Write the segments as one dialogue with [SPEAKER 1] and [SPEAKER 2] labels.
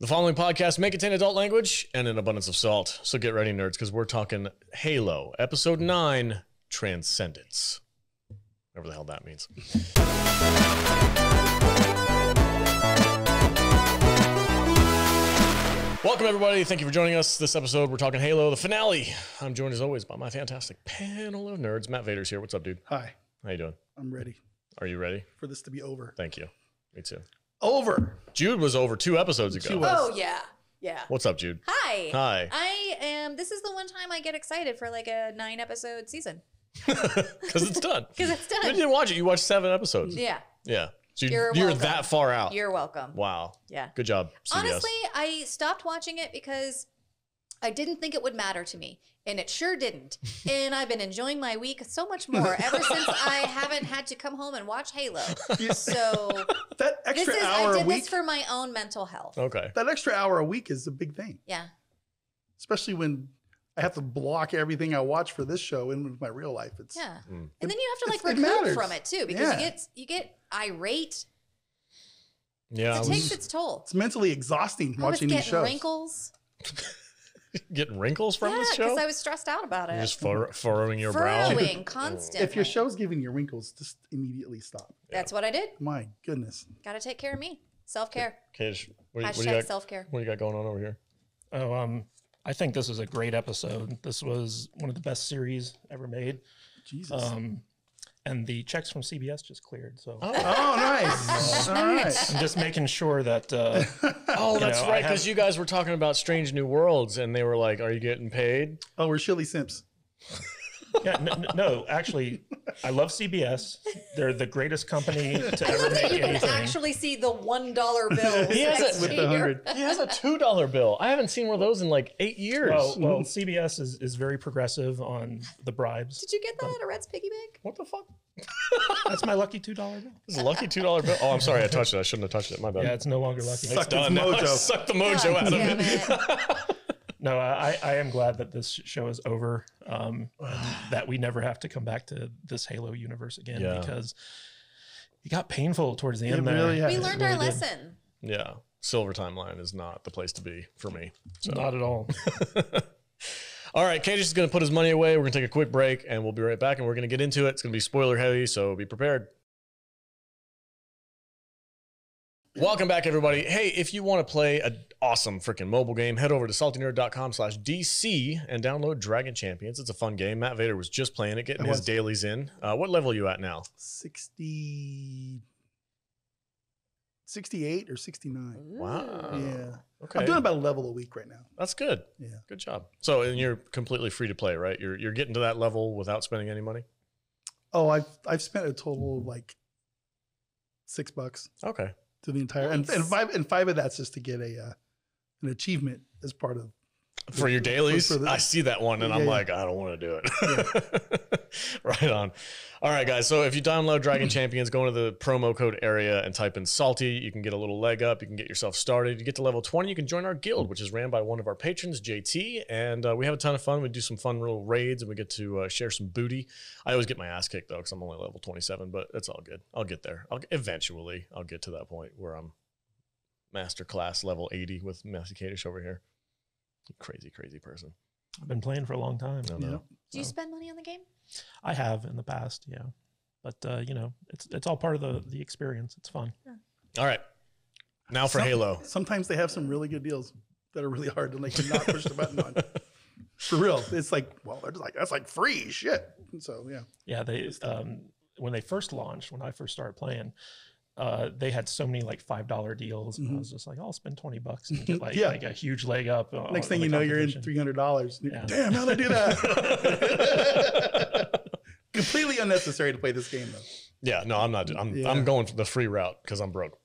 [SPEAKER 1] The following podcast may contain adult language and an abundance of salt. So get ready, nerds, because we're talking Halo, Episode 9, Transcendence. Whatever the hell that means. Welcome, everybody. Thank you for joining us. This episode, we're talking Halo, the finale. I'm joined, as always, by my fantastic panel of nerds. Matt Vader's here. What's up, dude?
[SPEAKER 2] Hi.
[SPEAKER 1] How you doing?
[SPEAKER 2] I'm ready.
[SPEAKER 1] Are you ready?
[SPEAKER 2] For this to be over.
[SPEAKER 1] Thank you. Me too.
[SPEAKER 2] Over.
[SPEAKER 1] Jude was over 2 episodes ago.
[SPEAKER 3] Oh, yeah. Yeah.
[SPEAKER 1] What's up, Jude?
[SPEAKER 3] Hi.
[SPEAKER 1] Hi.
[SPEAKER 3] This is the one time I get excited for like a 9-episode season.
[SPEAKER 1] Because it's done.
[SPEAKER 3] Because it's done.
[SPEAKER 1] You didn't watch it. You watched 7 episodes.
[SPEAKER 3] Yeah.
[SPEAKER 1] Yeah. So you're
[SPEAKER 3] welcome.
[SPEAKER 1] that far out.
[SPEAKER 3] You're welcome.
[SPEAKER 1] Wow.
[SPEAKER 3] Yeah.
[SPEAKER 1] Good job, CBS.
[SPEAKER 3] Honestly, I stopped watching it because I didn't think it would matter to me. And it sure didn't. And I've been enjoying my week so much more ever since I haven't had to come home and watch Halo. So
[SPEAKER 2] that extra hour
[SPEAKER 3] I did
[SPEAKER 2] a week.
[SPEAKER 3] this for my own mental health.
[SPEAKER 1] Okay.
[SPEAKER 2] That extra hour a week is a big thing.
[SPEAKER 3] Yeah.
[SPEAKER 2] Especially when I have to block everything I watch for this show in my real life. It's
[SPEAKER 3] Yeah. And then you have to like
[SPEAKER 2] it
[SPEAKER 3] recoup
[SPEAKER 2] matters.
[SPEAKER 3] from it too, because
[SPEAKER 2] Yeah.
[SPEAKER 3] you get irate.
[SPEAKER 1] Yeah.
[SPEAKER 3] It takes its toll.
[SPEAKER 2] It's mentally exhausting
[SPEAKER 3] I was
[SPEAKER 2] watching these
[SPEAKER 3] getting
[SPEAKER 2] shows.
[SPEAKER 3] wrinkles.
[SPEAKER 1] Getting wrinkles from this show?
[SPEAKER 3] because I was stressed out about it.
[SPEAKER 1] You're just furrowing your brow?
[SPEAKER 3] Furrowing constantly.
[SPEAKER 2] If your show's giving you wrinkles, just immediately stop.
[SPEAKER 3] That's what I did.
[SPEAKER 2] My goodness.
[SPEAKER 3] Got to take care of me. Self-care.
[SPEAKER 1] Cage, what do you
[SPEAKER 3] Hashtag
[SPEAKER 1] got?
[SPEAKER 3] self-care.
[SPEAKER 1] What do you got going on over here?
[SPEAKER 4] Oh, I think this was a great episode. This was one of the best series ever made.
[SPEAKER 2] Jesus.
[SPEAKER 4] And the checks from CBS just cleared. So
[SPEAKER 2] Oh, nice. All right.
[SPEAKER 4] I'm just making sure that.
[SPEAKER 1] Oh, that's
[SPEAKER 4] know,
[SPEAKER 1] right, because you guys were talking about Strange New Worlds, and they were like, are you getting paid?
[SPEAKER 2] Oh, we're Shilly Simps.
[SPEAKER 4] Yeah, no, actually, I love CBS. They're the greatest company to
[SPEAKER 3] I
[SPEAKER 4] ever
[SPEAKER 3] love that
[SPEAKER 4] make
[SPEAKER 3] you can
[SPEAKER 4] anything.
[SPEAKER 3] actually see the $1 bills
[SPEAKER 1] He has
[SPEAKER 3] next
[SPEAKER 1] it
[SPEAKER 2] with
[SPEAKER 3] to
[SPEAKER 2] the
[SPEAKER 3] your-
[SPEAKER 2] 100.
[SPEAKER 1] He has a $2 bill. I haven't seen one of those in like 8 years.
[SPEAKER 4] Well, CBS is very progressive on the bribes.
[SPEAKER 3] Did you get that at a Red's Piggy Bank?
[SPEAKER 1] What the fuck?
[SPEAKER 4] That's my lucky $2 bill.
[SPEAKER 1] This is a lucky $2 bill. Oh, I'm sorry. I touched it. I shouldn't have touched it. My bad.
[SPEAKER 4] Yeah, it's no longer lucky.
[SPEAKER 1] It's
[SPEAKER 2] Sucked
[SPEAKER 1] done
[SPEAKER 2] its
[SPEAKER 1] now. I
[SPEAKER 2] mojo.
[SPEAKER 1] sucked the mojo
[SPEAKER 3] God
[SPEAKER 1] out of
[SPEAKER 3] damn
[SPEAKER 1] it.
[SPEAKER 4] No, I am glad that this show is over, and that we never have to come back to this Halo universe again,
[SPEAKER 1] Yeah.
[SPEAKER 4] because it got painful towards the
[SPEAKER 2] It
[SPEAKER 4] end there.
[SPEAKER 2] really has.
[SPEAKER 3] We
[SPEAKER 2] It
[SPEAKER 3] learned our
[SPEAKER 4] really did.
[SPEAKER 3] lesson.
[SPEAKER 1] Yeah. Silver Timeline is not the place to be for me. So.
[SPEAKER 4] Not at all.
[SPEAKER 1] All right, Cage is going to put his money away. We're going to take a quick break, and we'll be right back, and we're going to get into it. It's going to be spoiler heavy, so be prepared. Welcome back, everybody. Hey, if you want to play an awesome freaking mobile game, head over to saltynerd.com/DC and download Dragon Champions. It's a fun game. Matt Vader was just playing it, getting his dailies in. What level are you at now?
[SPEAKER 2] 68 or 69.
[SPEAKER 1] Wow.
[SPEAKER 2] Yeah.
[SPEAKER 1] Okay.
[SPEAKER 2] I'm doing about a level a week right now.
[SPEAKER 1] That's good.
[SPEAKER 2] Yeah.
[SPEAKER 1] Good job. So, and you're completely free to play, right? You're getting to that level without spending any money?
[SPEAKER 2] Oh, I've spent a total of like $6
[SPEAKER 1] Okay.
[SPEAKER 2] to the entire,
[SPEAKER 3] Nice.
[SPEAKER 2] and five of that's just to get an achievement as part of.
[SPEAKER 1] For your dailies?
[SPEAKER 2] for the-
[SPEAKER 1] I see that one and
[SPEAKER 2] Yeah,
[SPEAKER 1] I'm
[SPEAKER 2] yeah.
[SPEAKER 1] like, I don't want to do it. Right on. All right, guys. So if you download Dragon Champions, go into the promo code area and type in Salty. You can get a little leg up. You can get yourself started. You get to level 20. You can join our guild, which is ran by one of our patrons, JT. And we have a ton of fun. We do some fun little raids and we get to share some booty. I always get my ass kicked, though, because I'm only level 27, but it's all good. I'll get there. Eventually, I'll get to that point where I'm master class level 80 with Matthew Kadish over here. Crazy, crazy person.
[SPEAKER 4] I've been playing for a long time.
[SPEAKER 1] I
[SPEAKER 2] Yeah.
[SPEAKER 1] know.
[SPEAKER 3] Do you spend money on the game?
[SPEAKER 4] I have in the past, yeah. But you know, it's all part of the experience. It's fun.
[SPEAKER 1] All right. Now for Halo.
[SPEAKER 2] Sometimes they have some really good deals that are really hard to like not push the button on. For real, it's like, well, they're just like, that's like free shit. So yeah.
[SPEAKER 4] Yeah, they when they first launched, when I first started playing, they had so many like $5 deals, and I was just like, I'll spend $20 and get like,
[SPEAKER 2] Yeah.
[SPEAKER 4] like a huge leg up.
[SPEAKER 2] Next thing
[SPEAKER 4] on the
[SPEAKER 2] you know, you're in
[SPEAKER 4] competition.
[SPEAKER 2] $300.
[SPEAKER 4] Yeah.
[SPEAKER 2] Damn, how'd I do that? Completely unnecessary to play this game though.
[SPEAKER 1] Yeah, no, I'm not.
[SPEAKER 2] Yeah.
[SPEAKER 1] I'm going for the free route because I'm broke.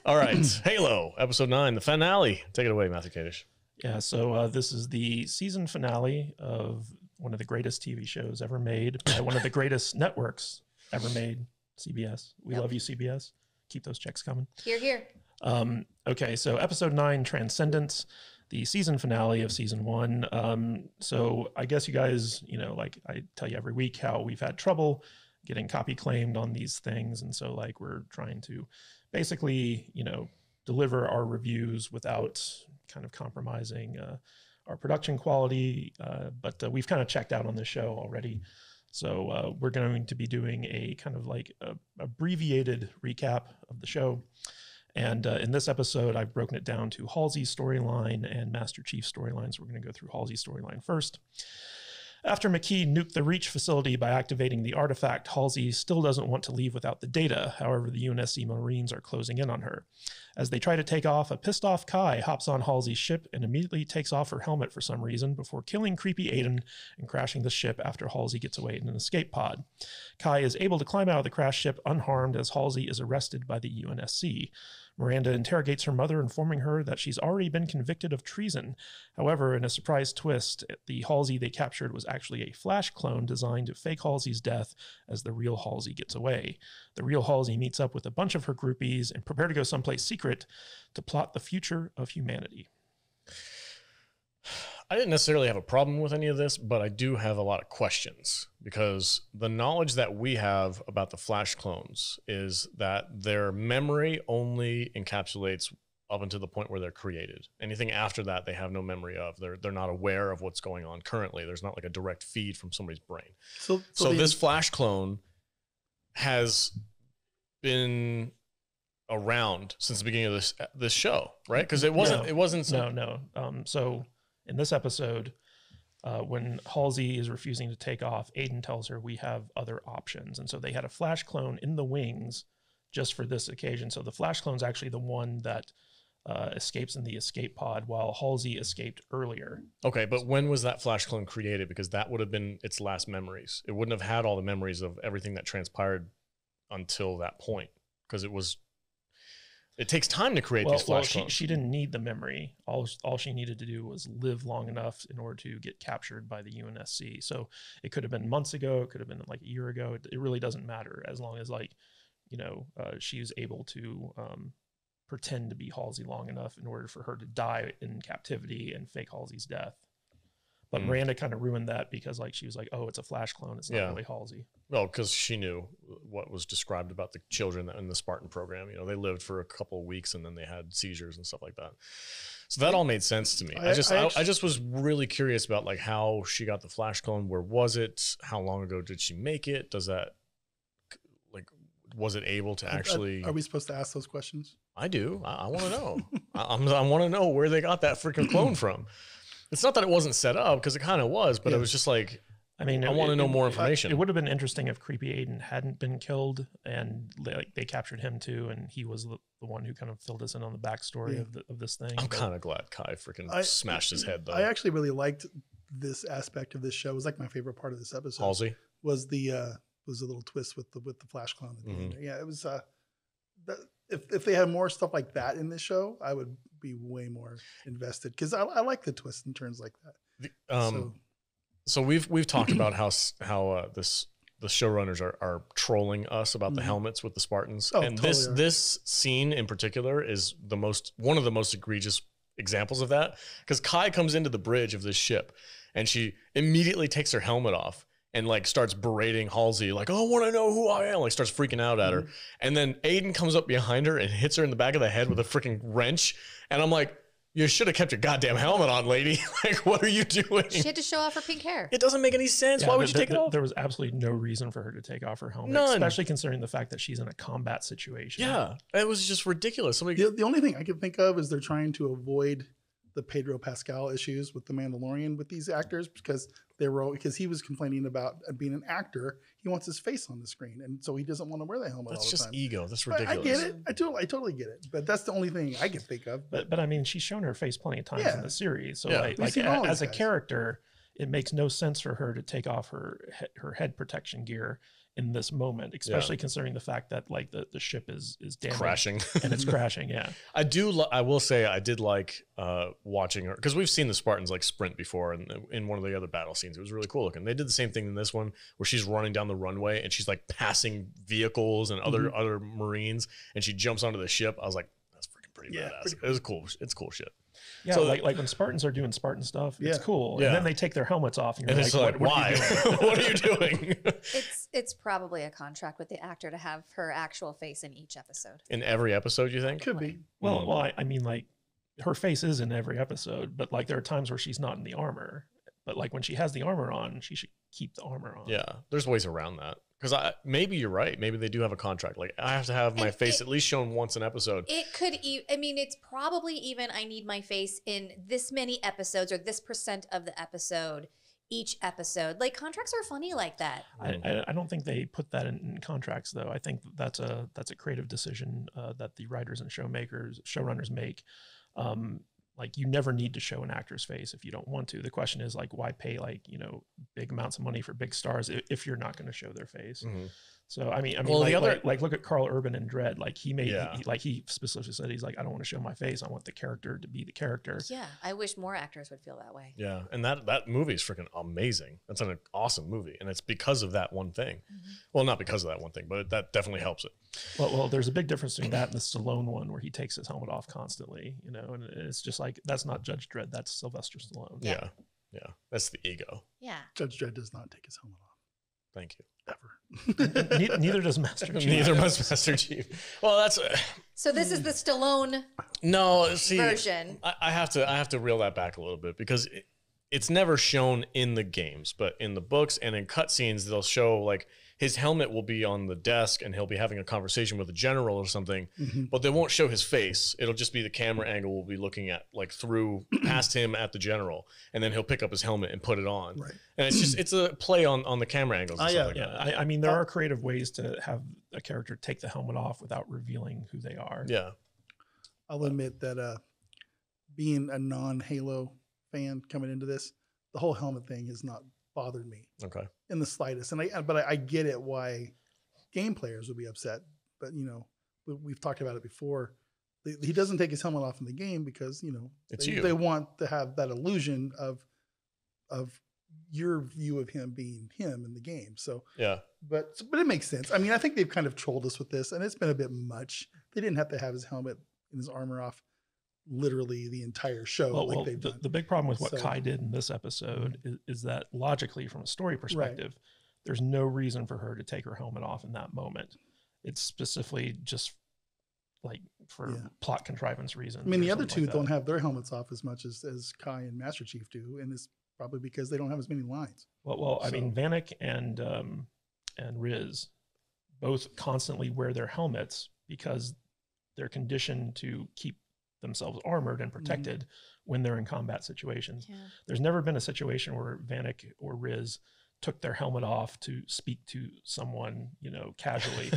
[SPEAKER 1] All right. Halo, episode 9, the finale. Take it away, Matthew Kadish.
[SPEAKER 4] Yeah, so this is the season finale of one of the greatest TV shows ever made by one of the greatest networks ever made, CBS. We love you, CBS. Keep those checks coming.
[SPEAKER 3] Here, here.
[SPEAKER 4] Okay, so episode 9, Transcendence, the season finale of season 1. So I guess you guys, you know, like I tell you every week how we've had trouble getting copy claimed on these things. And so like we're trying to basically, you know, deliver our reviews without kind of compromising our production quality. But we've kind of checked out on this show already. So we're going to be doing a kind of like a abbreviated recap of the show. And in this episode, I've broken it down to Halsey Storyline and Master Chief Storyline. So we're going to go through Halsey Storyline first. After McKee nuked the Reach facility by activating the artifact, Halsey still doesn't want to leave without the data. However, the UNSC Marines are closing in on her. As they try to take off, a pissed off Kai hops on Halsey's ship and immediately takes off her helmet for some reason before killing creepy Aiden and crashing the ship after Halsey gets away in an escape pod. Kai is able to climb out of the crashed ship unharmed as Halsey is arrested by the UNSC. Miranda interrogates her mother, informing her that she's already been convicted of treason. However, in a surprise twist, the Halsey they captured was actually a Flash clone designed to fake Halsey's death as the real Halsey gets away. The real Halsey meets up with a bunch of her groupies and prepare to go someplace secret to plot the future of humanity.
[SPEAKER 1] I didn't necessarily have a problem with any of this, but I do have a lot of questions because the knowledge that we have about the Flash clones is that their memory only encapsulates up until the point where they're created. Anything after that, they have no memory of. They're not aware of what's going on currently. There's not like a direct feed from somebody's brain. So this Flash clone has been around since the beginning of this show, right? Because it wasn't.
[SPEAKER 4] So in this episode, when Halsey is refusing to take off, Aiden tells her we have other options. And so they had a Flash clone in the wings just for this occasion. So the Flash clone is actually the one that escapes in the escape pod while Halsey escaped earlier.
[SPEAKER 1] Okay, but when was that Flash clone created? Because that would have been its last memories. It wouldn't have had all the memories of everything that transpired until that point because it takes time to create these Flash clones.
[SPEAKER 4] She didn't need the memory. All she needed to do was live long enough in order to get captured by the UNSC. So it could have been months ago. It could have been like a year ago. It really doesn't matter as long as she was able to pretend to be Halsey long enough in order for her to die in captivity and fake Halsey's death. But Miranda kind of ruined that because she was like, oh, it's a Flash clone. It's not really Halsey.
[SPEAKER 1] Well, because she knew what was described about the children in the Spartan program. They lived for a couple of weeks and then they had seizures and stuff like that. So that all made sense to me. I just was really curious about how she got the Flash clone. Where was it? How long ago did she make it? Does that was it able to actually?
[SPEAKER 2] Are we supposed to ask those questions?
[SPEAKER 1] I do. I want to know. I want to know where they got that freaking clone from. It's not that it wasn't set up because it kind of was, but it was just I want to know more information.
[SPEAKER 4] It would have been interesting if creepy Aiden hadn't been killed and they captured him too, and he was the one who kind of filled us in on the backstory of this thing.
[SPEAKER 1] I'm kind of glad Kai freaking smashed his head though.
[SPEAKER 2] I actually really liked this aspect of this show. It was my favorite part of this episode.
[SPEAKER 1] Halsey
[SPEAKER 2] was the little twist with the Flash clone. At the end. Yeah, it was. If they had more stuff like that in this show, I would be way more invested because I like the twists and turns like that.
[SPEAKER 1] So we've talked about how the showrunners are trolling us about the helmets with the Spartans, and totally this scene in particular is one of the most egregious examples of that because Kai comes into the bridge of this ship and she immediately takes her helmet off and starts berating Halsey, oh, I want to know who I am. Starts freaking out at her. And then Aiden comes up behind her and hits her in the back of the head with a freaking wrench. And I'm like, you should have kept your goddamn helmet on, lady. What are you doing?
[SPEAKER 3] She had to show off her pink hair.
[SPEAKER 1] It doesn't make any sense. Why would you take it off?
[SPEAKER 4] There was absolutely no reason for her to take off her helmet, especially considering the fact that she's in a combat situation.
[SPEAKER 1] Yeah, it was just ridiculous.
[SPEAKER 2] The only thing I can think of is they're trying to avoid the Pedro Pascal issues with the Mandalorian with these actors because he was complaining about being an actor. He wants his face on the screen, and so he doesn't want to wear the helmet.
[SPEAKER 1] That's
[SPEAKER 2] all the
[SPEAKER 1] just
[SPEAKER 2] time.
[SPEAKER 1] Ego. That's ridiculous.
[SPEAKER 2] I get it. I totally get it. But that's the only thing I can think of.
[SPEAKER 4] But I mean, she's shown her face plenty of times in the series. So as a character, it makes no sense for her to take off her head protection gear in this moment, especially considering the fact that the ship is damaged
[SPEAKER 1] crashing
[SPEAKER 4] and it's crashing. Yeah,
[SPEAKER 1] I will say I did like watching her because we've seen the Spartans sprint before in one of the other battle scenes. It was really cool looking. They did the same thing in this one where she's running down the runway and she's passing vehicles and other Marines and she jumps onto the ship. I was like, that's freaking pretty
[SPEAKER 2] Yeah,
[SPEAKER 1] badass.
[SPEAKER 2] pretty
[SPEAKER 1] It was cool. It's cool shit.
[SPEAKER 4] Yeah,
[SPEAKER 1] So-
[SPEAKER 4] like when Spartans are doing Spartan stuff, it's
[SPEAKER 2] Yeah.
[SPEAKER 4] cool.
[SPEAKER 1] Yeah.
[SPEAKER 4] And then they take their helmets off, and you're
[SPEAKER 1] And
[SPEAKER 4] like,
[SPEAKER 1] it's like,
[SPEAKER 4] what are you
[SPEAKER 1] why?
[SPEAKER 4] doing?
[SPEAKER 1] What are you doing?
[SPEAKER 3] It's probably a contract with the actor to have her actual face in each episode.
[SPEAKER 1] In every episode, you think?
[SPEAKER 2] Could be.
[SPEAKER 4] Well, I mean, like, her face is in every episode, but like there are times where she's not in the armor. But like when she has the armor on, she should keep the armor on.
[SPEAKER 1] Yeah, there's ways around that. Because maybe you're right. Maybe they do have a contract. Like I have to have my face at least shown once an episode.
[SPEAKER 3] It could, I mean, it's probably even I need my face in this many episodes or this % of the episode, each episode. Like contracts are funny like that.
[SPEAKER 4] I don't think they put that in contracts though. I think that's a creative decision that the writers and showrunners make. Like you never need to show an actor's face if you don't want to. The question is like, why pay like, you know, big amounts of money for big stars if you're not going to show their face?
[SPEAKER 1] Mm-hmm.
[SPEAKER 4] So I mean,
[SPEAKER 1] Well,
[SPEAKER 4] like look at Carl Urban in Dredd. Like he made,
[SPEAKER 1] Yeah.
[SPEAKER 4] he specifically said he's like, I don't want to show my face. I want the character to be the character.
[SPEAKER 3] Yeah, I wish more actors would feel that way.
[SPEAKER 1] Yeah, and that movie is freaking amazing. That's an awesome movie, and it's because of that one thing. Well, not because of that one thing, but that definitely helps it.
[SPEAKER 4] Well, there's a big difference between that and the Stallone one where he takes his helmet off constantly, you know, and it's just like, that's not Judge Dredd. That's Sylvester Stallone.
[SPEAKER 1] Yeah, that's the ego.
[SPEAKER 3] Yeah.
[SPEAKER 2] Judge Dredd does not take his helmet off
[SPEAKER 1] Thank you.
[SPEAKER 2] ever.
[SPEAKER 4] Neither does Master Chief.
[SPEAKER 1] Neither must Master Chief. Well, that's
[SPEAKER 3] So this is the Stallone
[SPEAKER 1] no. See,
[SPEAKER 3] version.
[SPEAKER 1] I have to reel that back a little bit because it's never shown in the games, but in the books and in cutscenes, they'll show like his helmet will be on the desk and he'll be having a conversation with a general or something, but they won't show his face. It'll just be the camera angle will be looking at like through past him at the general, and then he'll pick up his helmet and put it on.
[SPEAKER 2] Right.
[SPEAKER 1] And it's a play on the camera angles. And stuff like that.
[SPEAKER 4] Yeah, I mean, there are creative ways to have a character take the helmet off without revealing who they are.
[SPEAKER 1] Yeah.
[SPEAKER 2] I'll admit that being a non-Halo fan coming into this, the whole helmet thing has not bothered me
[SPEAKER 1] Okay.
[SPEAKER 2] in the slightest. And I get it why game players would be upset. But you know, we've talked about it before. He doesn't take his helmet off in the game because you know they want to have that illusion of your view of him being him in the game. So
[SPEAKER 1] Yeah.
[SPEAKER 2] but it makes sense. I mean, I think they've kind of trolled us with this, and it's been a bit much. They didn't have to have his helmet and his armor off literally the entire show like they've done.
[SPEAKER 4] The big problem with what
[SPEAKER 2] So-
[SPEAKER 4] Kai did in this episode is that logically, from a story perspective, there's no reason for her to take her helmet off in that moment. It's specifically just like for plot contrivance reasons.
[SPEAKER 2] I mean, the other two don't have their helmets off as much as Kai and Master Chief do, and it's probably because they don't have as many lines.
[SPEAKER 4] Well, I mean, Vanek and Riz both constantly wear their helmets because they're conditioned to keep themselves armored and protected when they're in combat situations.
[SPEAKER 3] Yeah.
[SPEAKER 4] There's never been a situation where Vanek or Riz took their helmet off to speak to someone, you know, casually.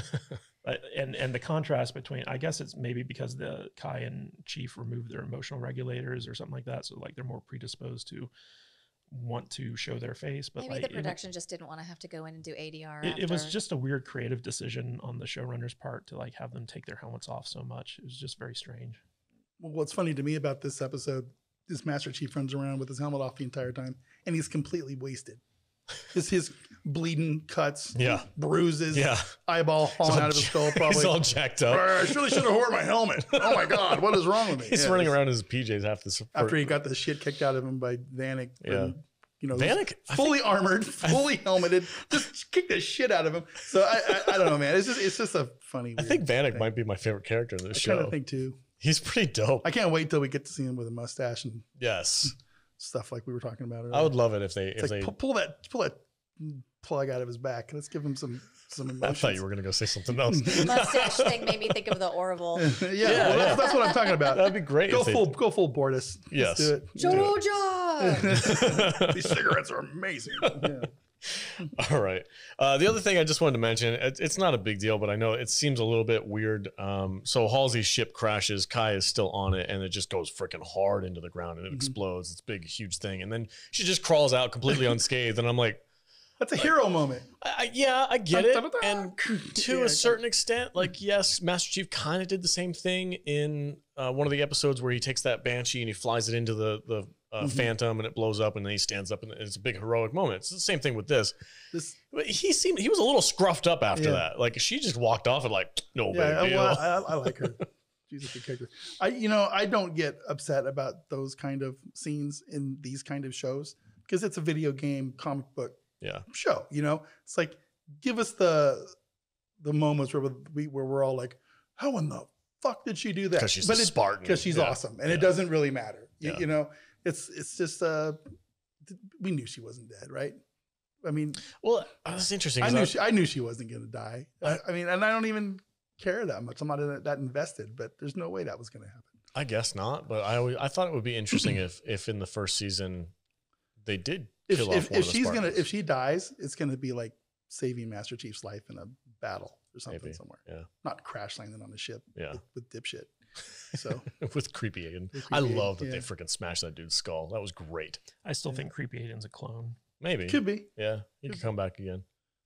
[SPEAKER 4] And the contrast between, I guess it's maybe because the Kai and Chief removed their emotional regulators or something like that. So like they're more predisposed to want to show their face. But
[SPEAKER 3] Maybe
[SPEAKER 4] like,
[SPEAKER 3] the production just didn't want to have to go in and do ADR.
[SPEAKER 4] it was just a weird creative decision on the showrunner's part to like have them take their helmets off so much. It was just very strange.
[SPEAKER 2] Well, what's funny to me about this episode is Master Chief runs around with his helmet off the entire time, and he's completely wasted. His bleeding cuts, bruises, eyeball falling out of his skull. Probably
[SPEAKER 1] He's all jacked up.
[SPEAKER 2] I really should have worn my helmet. Oh my god, what is wrong with me?
[SPEAKER 1] He's running around in his PJs
[SPEAKER 2] after he got the shit kicked out of him by Vanek.
[SPEAKER 1] Yeah.
[SPEAKER 2] You know,
[SPEAKER 1] Vanek,
[SPEAKER 2] fully armored, fully helmeted, just kicked the shit out of him. So I don't know, man. It's just a funny.
[SPEAKER 1] I think Vanek might be my favorite character in this show.
[SPEAKER 2] I kind of think too.
[SPEAKER 1] He's pretty dope.
[SPEAKER 2] I can't wait till we get to see him with a mustache and
[SPEAKER 1] Yes,
[SPEAKER 2] stuff like we were talking about earlier.
[SPEAKER 1] I would love it if they
[SPEAKER 2] pull that plug out of his back. Let's give him some emotions.
[SPEAKER 1] I thought you were gonna go say something else.
[SPEAKER 3] Mustache thing made me think of the Orville.
[SPEAKER 2] That's what I'm talking about.
[SPEAKER 1] That'd be great.
[SPEAKER 2] Go full Bortus.
[SPEAKER 1] Yes.
[SPEAKER 2] Let's do it.
[SPEAKER 3] Georgia.
[SPEAKER 2] These cigarettes are amazing. Yeah.
[SPEAKER 1] All right. The other thing I just wanted to mention, it's not a big deal, but I know it seems a little bit weird. So Halsey's ship crashes, Kai is still on it, and it just goes freaking hard into the ground and it explodes. It's a big, huge thing. And then she just crawls out completely unscathed. And I'm like,
[SPEAKER 2] that's a hero moment.
[SPEAKER 1] I get it. And to a certain extent, like, yes, Master Chief kind of did the same thing in one of the episodes where he takes that Banshee and he flies it into the Phantom and it blows up and then he stands up and it's a big heroic moment. It's the same thing with this. But he was a little scruffed up after that. Like she just walked off and like, no big deal.
[SPEAKER 2] I like her. she's a good character. I don't get upset about those kind of scenes in these kind of shows because it's a video game comic book show. It's like, give us the moments where we're all like, how in the fuck did she do that?
[SPEAKER 1] Because she's a Spartan.
[SPEAKER 2] Because she's awesome, and it doesn't really matter. It's just we knew she wasn't dead, right? I mean,
[SPEAKER 1] well, that's interesting.
[SPEAKER 2] I knew she wasn't going to die. I mean, and I don't even care that much. I'm not that invested, but there's no way that was going to happen.
[SPEAKER 1] I guess not, but I thought it would be interesting if in the first season they did kill off one of the Spartans.
[SPEAKER 2] If she dies, it's gonna be like saving Master Chief's life in a battle or something somewhere. Yeah, not crash landing on a ship.
[SPEAKER 1] Yeah,
[SPEAKER 2] with dipshit. So
[SPEAKER 1] with Creepy Aiden, I love that they freaking smashed that dude's skull. That was great.
[SPEAKER 4] I still think Creepy Aiden's a clone.
[SPEAKER 1] Maybe
[SPEAKER 2] could be.
[SPEAKER 1] Yeah, he could come back again.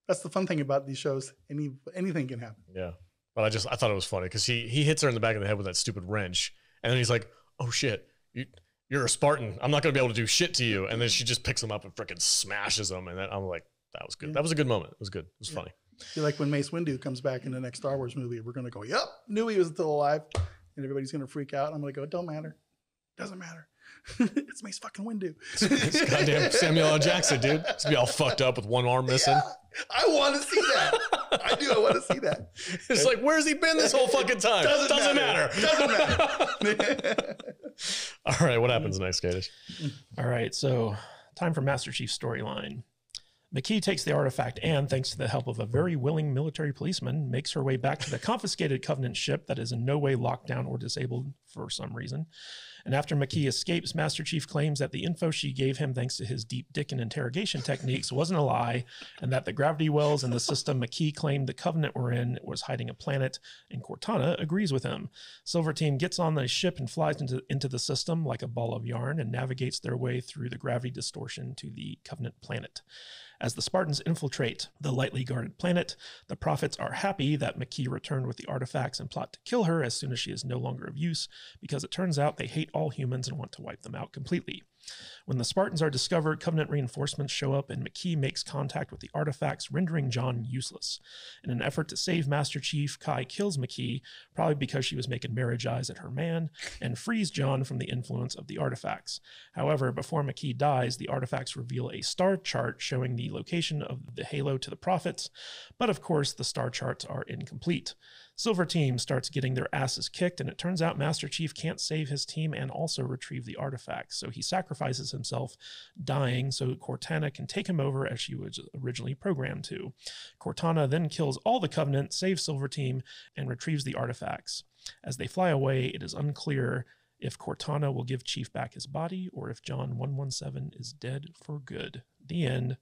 [SPEAKER 2] That's the fun thing about these shows. Anything can happen.
[SPEAKER 1] Yeah, but I thought it was funny because he hits her in the back of the head with that stupid wrench, and then he's like, "Oh shit, you're a Spartan. I'm not gonna be able to do shit to you." And then she just picks him up and freaking smashes him, and then I'm like, "That was good. Yeah. That was a good moment. It was good. It was funny."
[SPEAKER 2] I feel like when Mace Windu comes back in the next Star Wars movie, we're gonna go, "Yep, knew he was still alive," and everybody's gonna freak out. I'm gonna go, "It don't matter. Doesn't matter. It's Mace fucking Windu."
[SPEAKER 1] It's goddamn Samuel L. Jackson, dude. It's gonna be all fucked up with one arm missing.
[SPEAKER 2] Yeah, I want to see that. I do. I want to see that.
[SPEAKER 1] It's like, where's he been this whole fucking time? Doesn't matter.
[SPEAKER 2] Doesn't matter.
[SPEAKER 1] All right, what happens next, Kadish?
[SPEAKER 4] All right, so time for Master Chief Storyline. McKee takes the artifact and, thanks to the help of a very willing military policeman, makes her way back to the confiscated Covenant ship that is in no way locked down or disabled for some reason. And after McKee escapes, Master Chief claims that the info she gave him thanks to his deep dick and interrogation techniques wasn't a lie, and that the gravity wells in the system McKee claimed the Covenant were in was hiding a planet, and Cortana agrees with him. Silver Team gets on the ship and flies into the system like a ball of yarn and navigates their way through the gravity distortion to the Covenant planet. As the Spartans infiltrate the lightly guarded planet, the Prophets are happy that McKee returned with the artifacts and plot to kill her as soon as she is no longer of use, because it turns out they hate all humans and want to wipe them out completely. When the Spartans are discovered, Covenant reinforcements show up and McKee makes contact with the artifacts, rendering John useless. In an effort to save Master Chief, Kai kills McKee, probably because she was making marriage eyes at her man, and frees John from the influence of the artifacts. However, before McKee dies, the artifacts reveal a star chart showing the location of the halo to the Prophets, but of course the star charts are incomplete. Silver Team starts getting their asses kicked, and it turns out Master Chief can't save his team and also retrieve the artifacts, so he sacrifices himself, dying so Cortana can take him over as she was originally programmed to. Cortana then kills all the Covenant, saves Silver Team, and retrieves the artifacts. As they fly away, it is unclear if Cortana will give Chief back his body or if John 117 is dead for good. The end.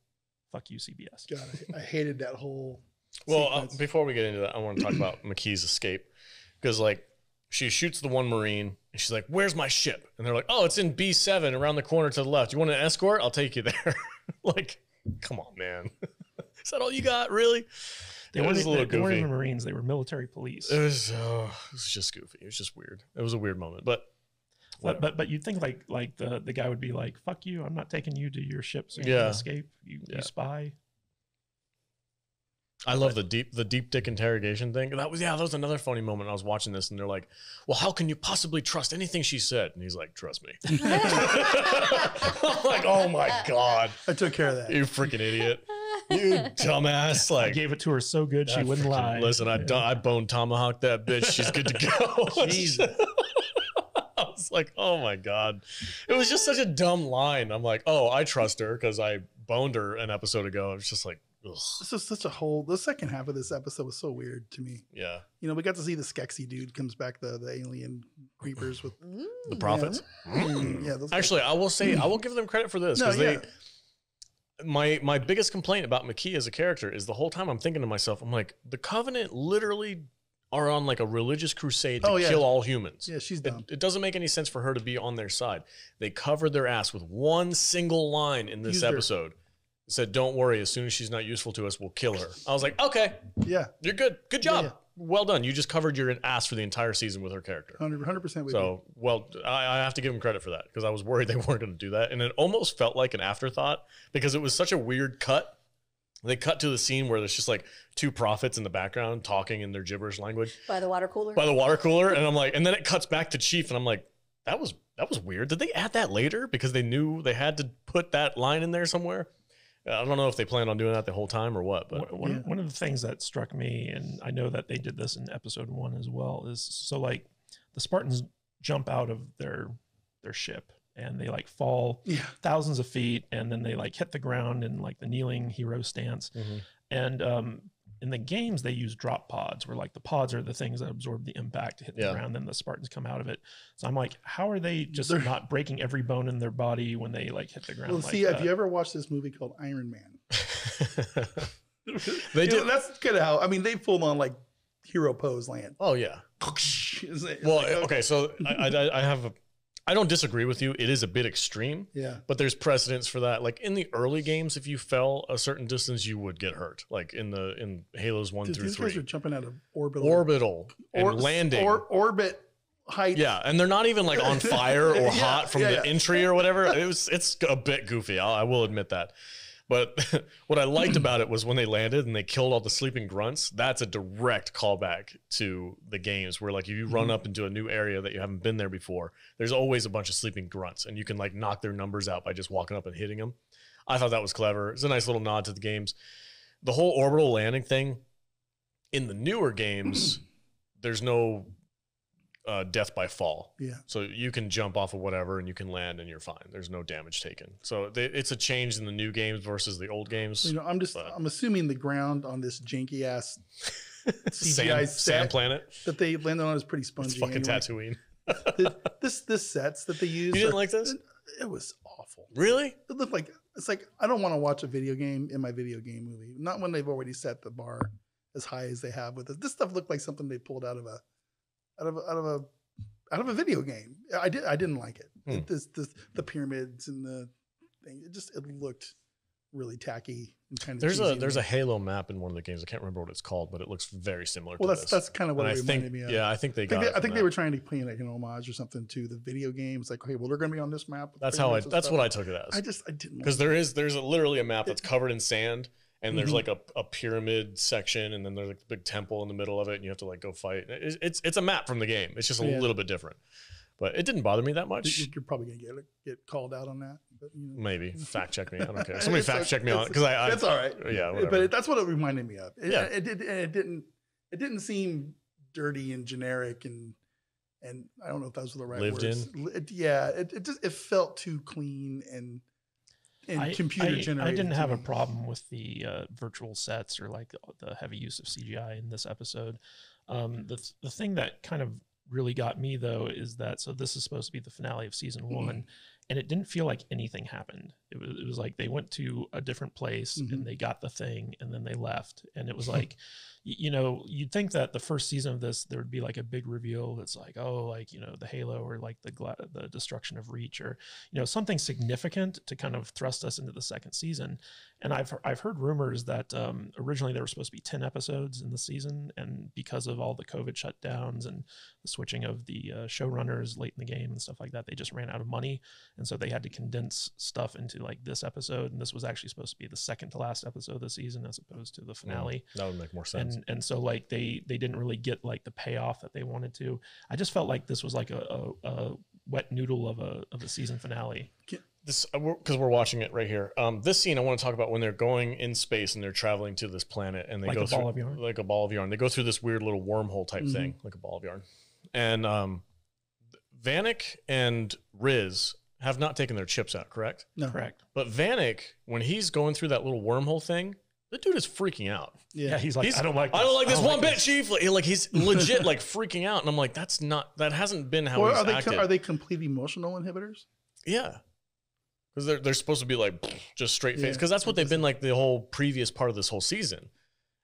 [SPEAKER 4] Fuck you, CBS.
[SPEAKER 2] God, I hated that whole...
[SPEAKER 1] Well, before we get into that, I want to talk about McKee's escape, because like she shoots the one Marine and she's like, "Where's my ship?" And they're like, "Oh, it's in B7 around the corner to the left. You want an escort? I'll take you there." Like, come on, man. Is that all you got, really?
[SPEAKER 4] They weren't even Marines. They were military police.
[SPEAKER 1] It was just goofy. It was just weird. It was a weird moment, but
[SPEAKER 4] you'd think like the guy would be like, "Fuck you! I'm not taking you to your ship so you can escape. You spy."
[SPEAKER 1] I love the deep dick interrogation thing. That was another funny moment. I was watching this and they're like, "Well, how can you possibly trust anything she said?" And he's like, "Trust me." I'm like, "Oh my God.
[SPEAKER 2] I took care of that.
[SPEAKER 1] You freaking idiot. You dumbass." Like,
[SPEAKER 4] I gave it to her so good she wouldn't lie.
[SPEAKER 1] Listen, I bone tomahawked that bitch. She's good to go. Jesus. I was like, oh my God. It was just such a dumb line. I'm like, oh, I trust her because I boned her an episode ago. It was just like, ugh.
[SPEAKER 2] This is such the second half of this episode was so weird to me.
[SPEAKER 1] Yeah.
[SPEAKER 2] We got to see the Skeksis dude comes back, the alien creepers with
[SPEAKER 1] the Prophets.
[SPEAKER 2] Yeah.
[SPEAKER 1] Actually, I will give them credit for this, because my biggest complaint about McKee as a character is the whole time I'm thinking to myself, I'm like, the Covenant literally are on like a religious crusade to kill all humans.
[SPEAKER 2] Yeah, she's dumb.
[SPEAKER 1] It doesn't make any sense for her to be on their side. They covered their ass with one single line in this episode. It said, "Don't worry, as soon as she's not useful to us, we'll kill her." I was like, okay,
[SPEAKER 2] yeah,
[SPEAKER 1] you're good. Good job.
[SPEAKER 2] Yeah.
[SPEAKER 1] Well done. You just covered your ass for the entire season with her character.
[SPEAKER 2] 100% with
[SPEAKER 1] So, well, I have to give them credit for that, because I was worried they weren't going to do that. And it almost felt like an afterthought, because it was such a weird cut. They cut to the scene where there's just like two prophets in the background talking in their gibberish language
[SPEAKER 3] By the water cooler.
[SPEAKER 1] and I'm like, and then it cuts back to Chief, and I'm like, that was weird. Did they add that later because they knew they had to put that line in there somewhere? I don't know if they planned on doing that the whole time or what. But
[SPEAKER 4] one of the things that struck me, and I know that they did this in episode 1 as well, is so like the Spartans jump out of their ship. And they like fall thousands of feet, and then they like hit the ground in like the kneeling hero stance. And in the games, they use drop pods, where like the pods are the things that absorb the impact to hit the ground. Then the Spartans come out of it. So I'm like, how are they just not breaking every bone in their body when they like hit the ground?
[SPEAKER 2] Well,
[SPEAKER 4] like
[SPEAKER 2] see,
[SPEAKER 4] that?
[SPEAKER 2] have you ever watched this movie called Iron Man?
[SPEAKER 1] they do.
[SPEAKER 2] That's kind of how. I mean, they full on like hero pose land.
[SPEAKER 1] Oh yeah.
[SPEAKER 2] It's
[SPEAKER 1] Well,
[SPEAKER 2] like,
[SPEAKER 1] okay. So I don't disagree with you. It is a bit extreme.
[SPEAKER 2] Yeah.
[SPEAKER 1] But there's precedence for that. Like in the early games, if you fell a certain distance, you would get hurt. Like in Halos 1 through
[SPEAKER 2] these
[SPEAKER 1] 3.
[SPEAKER 2] guys are jumping out of
[SPEAKER 1] Landing.
[SPEAKER 2] Orbit height.
[SPEAKER 1] Yeah, and they're not even like on fire or hot from the entry or whatever. It's a bit goofy. I will admit that. But what I liked about it was when they landed and they killed all the sleeping grunts. That's a direct callback to the games where like if you run up into a new area that you haven't been there before, there's always a bunch of sleeping grunts, and you can like knock their numbers out by just walking up and hitting them. I thought that was clever. It's a nice little nod to the games. The whole orbital landing thing in the newer games, there's no death by fall.
[SPEAKER 2] Yeah.
[SPEAKER 1] So you can jump off of whatever and you can land and you're fine. There's no damage taken. So it's a change in the new games versus the old games.
[SPEAKER 2] You know, I'm assuming the ground on this janky ass CGI
[SPEAKER 1] sand planet
[SPEAKER 2] that they landed on is pretty spongy.
[SPEAKER 1] It's fucking Tatooine.
[SPEAKER 2] This sets that they use.
[SPEAKER 1] You didn't like this?
[SPEAKER 2] It was awful.
[SPEAKER 1] Really?
[SPEAKER 2] It looked like it's like I don't want to watch a video game in my video game movie. Not when they've already set the bar as high as they have with it. This stuff looked like something they pulled out of a video game. I didn't like it. The pyramids and the thing. It looked really tacky and kind of.
[SPEAKER 1] There's a Halo map in one of the games. I can't remember what it's called, but it looks very similar.
[SPEAKER 2] Well,
[SPEAKER 1] to this.
[SPEAKER 2] That's kind of what it reminded me of.
[SPEAKER 1] Yeah, I think they
[SPEAKER 2] were trying to play like an homage or something to the video games. Like, okay, well, they're going to be on this map.
[SPEAKER 1] That's what I took it as.
[SPEAKER 2] I didn't
[SPEAKER 1] because there's literally a map that's covered in sand. And there's like a pyramid section, and then there's like a big temple in the middle of it, and you have to like go fight. It's a map from the game. It's just a little bit different, but it didn't bother me that much.
[SPEAKER 2] You're probably gonna get called out on that. But,
[SPEAKER 1] maybe fact check me. I don't care. Somebody fact check me on it because
[SPEAKER 2] that's all right.
[SPEAKER 1] Yeah, whatever.
[SPEAKER 2] But that's what it reminded me of. It didn't seem dirty and generic and I don't know if those were the right
[SPEAKER 1] lived
[SPEAKER 2] words. It felt too clean and computer generated.
[SPEAKER 4] I didn't have a problem with the virtual sets or like the heavy use of CGI in this episode. The thing that kind of really got me though is that this is supposed to be the finale of season 1, and it didn't feel like anything happened. It was like they went to a different place and they got the thing and then they left, and it was like you'd think that the first season of this there would be like a big reveal that's like the Halo or like the destruction of Reach or something significant to kind of thrust us into the second season. And I've heard rumors that originally there were supposed to be 10 episodes in the season, and because of all the COVID shutdowns and the switching of the showrunners late in the game and stuff like that, they just ran out of money, and so they had to condense stuff into like this episode, and this was actually supposed to be the second to last episode of the season as opposed to the finale.
[SPEAKER 1] That would make more sense.
[SPEAKER 4] And so like they didn't really get like the payoff that they wanted to. I just felt like this was like a wet noodle of a season finale.
[SPEAKER 1] This because we're watching it right here. This scene I want to talk about when they're going in space and they're traveling to this planet and they
[SPEAKER 4] like
[SPEAKER 1] go through
[SPEAKER 4] like
[SPEAKER 1] a ball of yarn. They go through this weird little wormhole type thing, like a ball of yarn. And Vanek and Riz have not taken their chips out, correct?
[SPEAKER 2] No.
[SPEAKER 4] Correct.
[SPEAKER 1] But Vanek, when he's going through that little wormhole thing, the dude is freaking out.
[SPEAKER 4] Yeah, he's like, I don't like
[SPEAKER 1] this one bit, Chief. Like he's legit like freaking out, and I'm like, that hasn't been how he's acted.
[SPEAKER 2] Are they complete emotional inhibitors?
[SPEAKER 1] Yeah, because they're supposed to be like just straight face, because that's what they've been like the whole previous part of this whole season.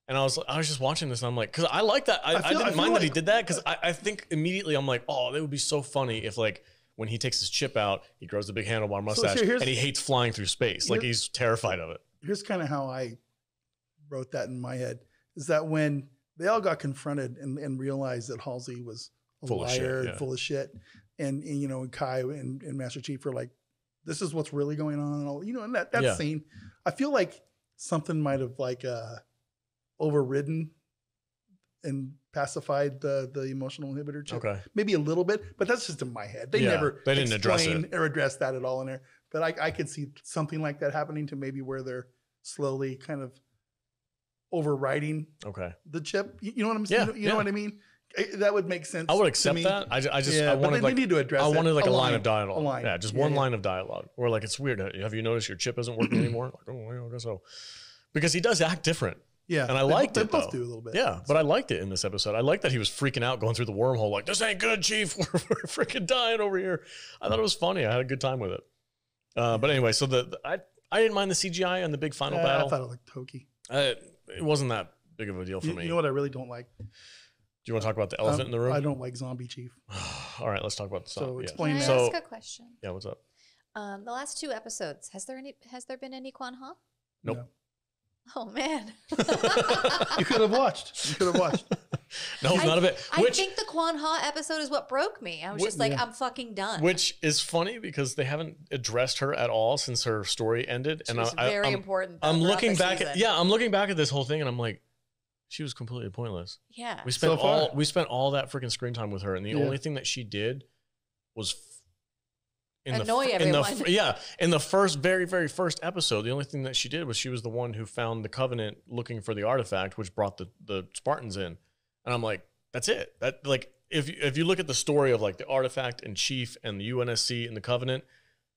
[SPEAKER 1] And I was just watching this, and I'm like, because I like that. I didn't mind that he did that, because I think immediately I'm like, oh, that would be so funny if like when he takes his chip out, he grows the big handlebar mustache, and he hates flying through space. Like he's terrified of it.
[SPEAKER 2] Here's kind of how I wrote that in my head, is that when they all got confronted and realized that Halsey was a liar and full of shit, and Kai and Master Chief were like, this is what's really going on, and all, and that scene, I feel like something might have like overridden and pacified the emotional inhibitor chip.
[SPEAKER 1] Okay.
[SPEAKER 2] Maybe a little bit, but that's just in my head. They never
[SPEAKER 1] they didn't address
[SPEAKER 2] explain
[SPEAKER 1] it
[SPEAKER 2] or address that at all in there. But I could see something like that happening to maybe where they're slowly kind of overriding the chip. You know what I'm saying? You know what I mean? That would make sense.
[SPEAKER 1] I would accept that. I wanted
[SPEAKER 2] they need to address
[SPEAKER 1] I wanted like a line of
[SPEAKER 2] A
[SPEAKER 1] dialogue.
[SPEAKER 2] line.
[SPEAKER 1] Yeah, just one line of dialogue. Or like, it's weird. Have you noticed your chip isn't working anymore? Like, oh, I guess so. Because he does act different.
[SPEAKER 2] Yeah.
[SPEAKER 1] And I liked it,
[SPEAKER 2] They both
[SPEAKER 1] though.
[SPEAKER 2] do a little bit.
[SPEAKER 1] Yeah, but I liked it in this episode. I liked that he was freaking out going through the wormhole like, this ain't good, Chief. We're freaking dying over here. I thought it was funny. I had a good time with it. But anyway, so I didn't mind the CGI on the big final battle.
[SPEAKER 2] I thought it looked hokey.
[SPEAKER 1] It wasn't that big of a deal for me.
[SPEAKER 2] You know what I really don't like?
[SPEAKER 1] Do you want to talk about the elephant in the room?
[SPEAKER 2] I don't like Zombie Chief.
[SPEAKER 1] All right, let's talk about the song.
[SPEAKER 2] So explain
[SPEAKER 3] Can
[SPEAKER 2] that.
[SPEAKER 3] I ask a question?
[SPEAKER 1] Yeah, what's up?
[SPEAKER 3] The last 2 episodes, has there been any Kwan Ha?
[SPEAKER 1] Nope.
[SPEAKER 2] No.
[SPEAKER 3] Oh man.
[SPEAKER 2] You could have watched.
[SPEAKER 1] No, not a bit.
[SPEAKER 3] I think the Kwan Ha episode is what broke me. I was just like, I'm fucking done.
[SPEAKER 1] Which is funny because they haven't addressed her at all since her story ended.
[SPEAKER 3] She was very important.
[SPEAKER 1] I'm
[SPEAKER 3] throughout
[SPEAKER 1] looking
[SPEAKER 3] the
[SPEAKER 1] back
[SPEAKER 3] season.
[SPEAKER 1] I'm looking back at this whole thing and I'm like, she was completely pointless.
[SPEAKER 3] Yeah.
[SPEAKER 1] We spent
[SPEAKER 2] So far.
[SPEAKER 1] we spent all that freaking screen time with her, and the only thing that she did was
[SPEAKER 3] Annoy everyone.
[SPEAKER 1] In the very first episode, the only thing that she did was she was the one who found the Covenant looking for the artifact, which brought the Spartans in. And I'm like, that's it. That, like, if you look at the story of like the artifact and Chief and the UNSC and the Covenant,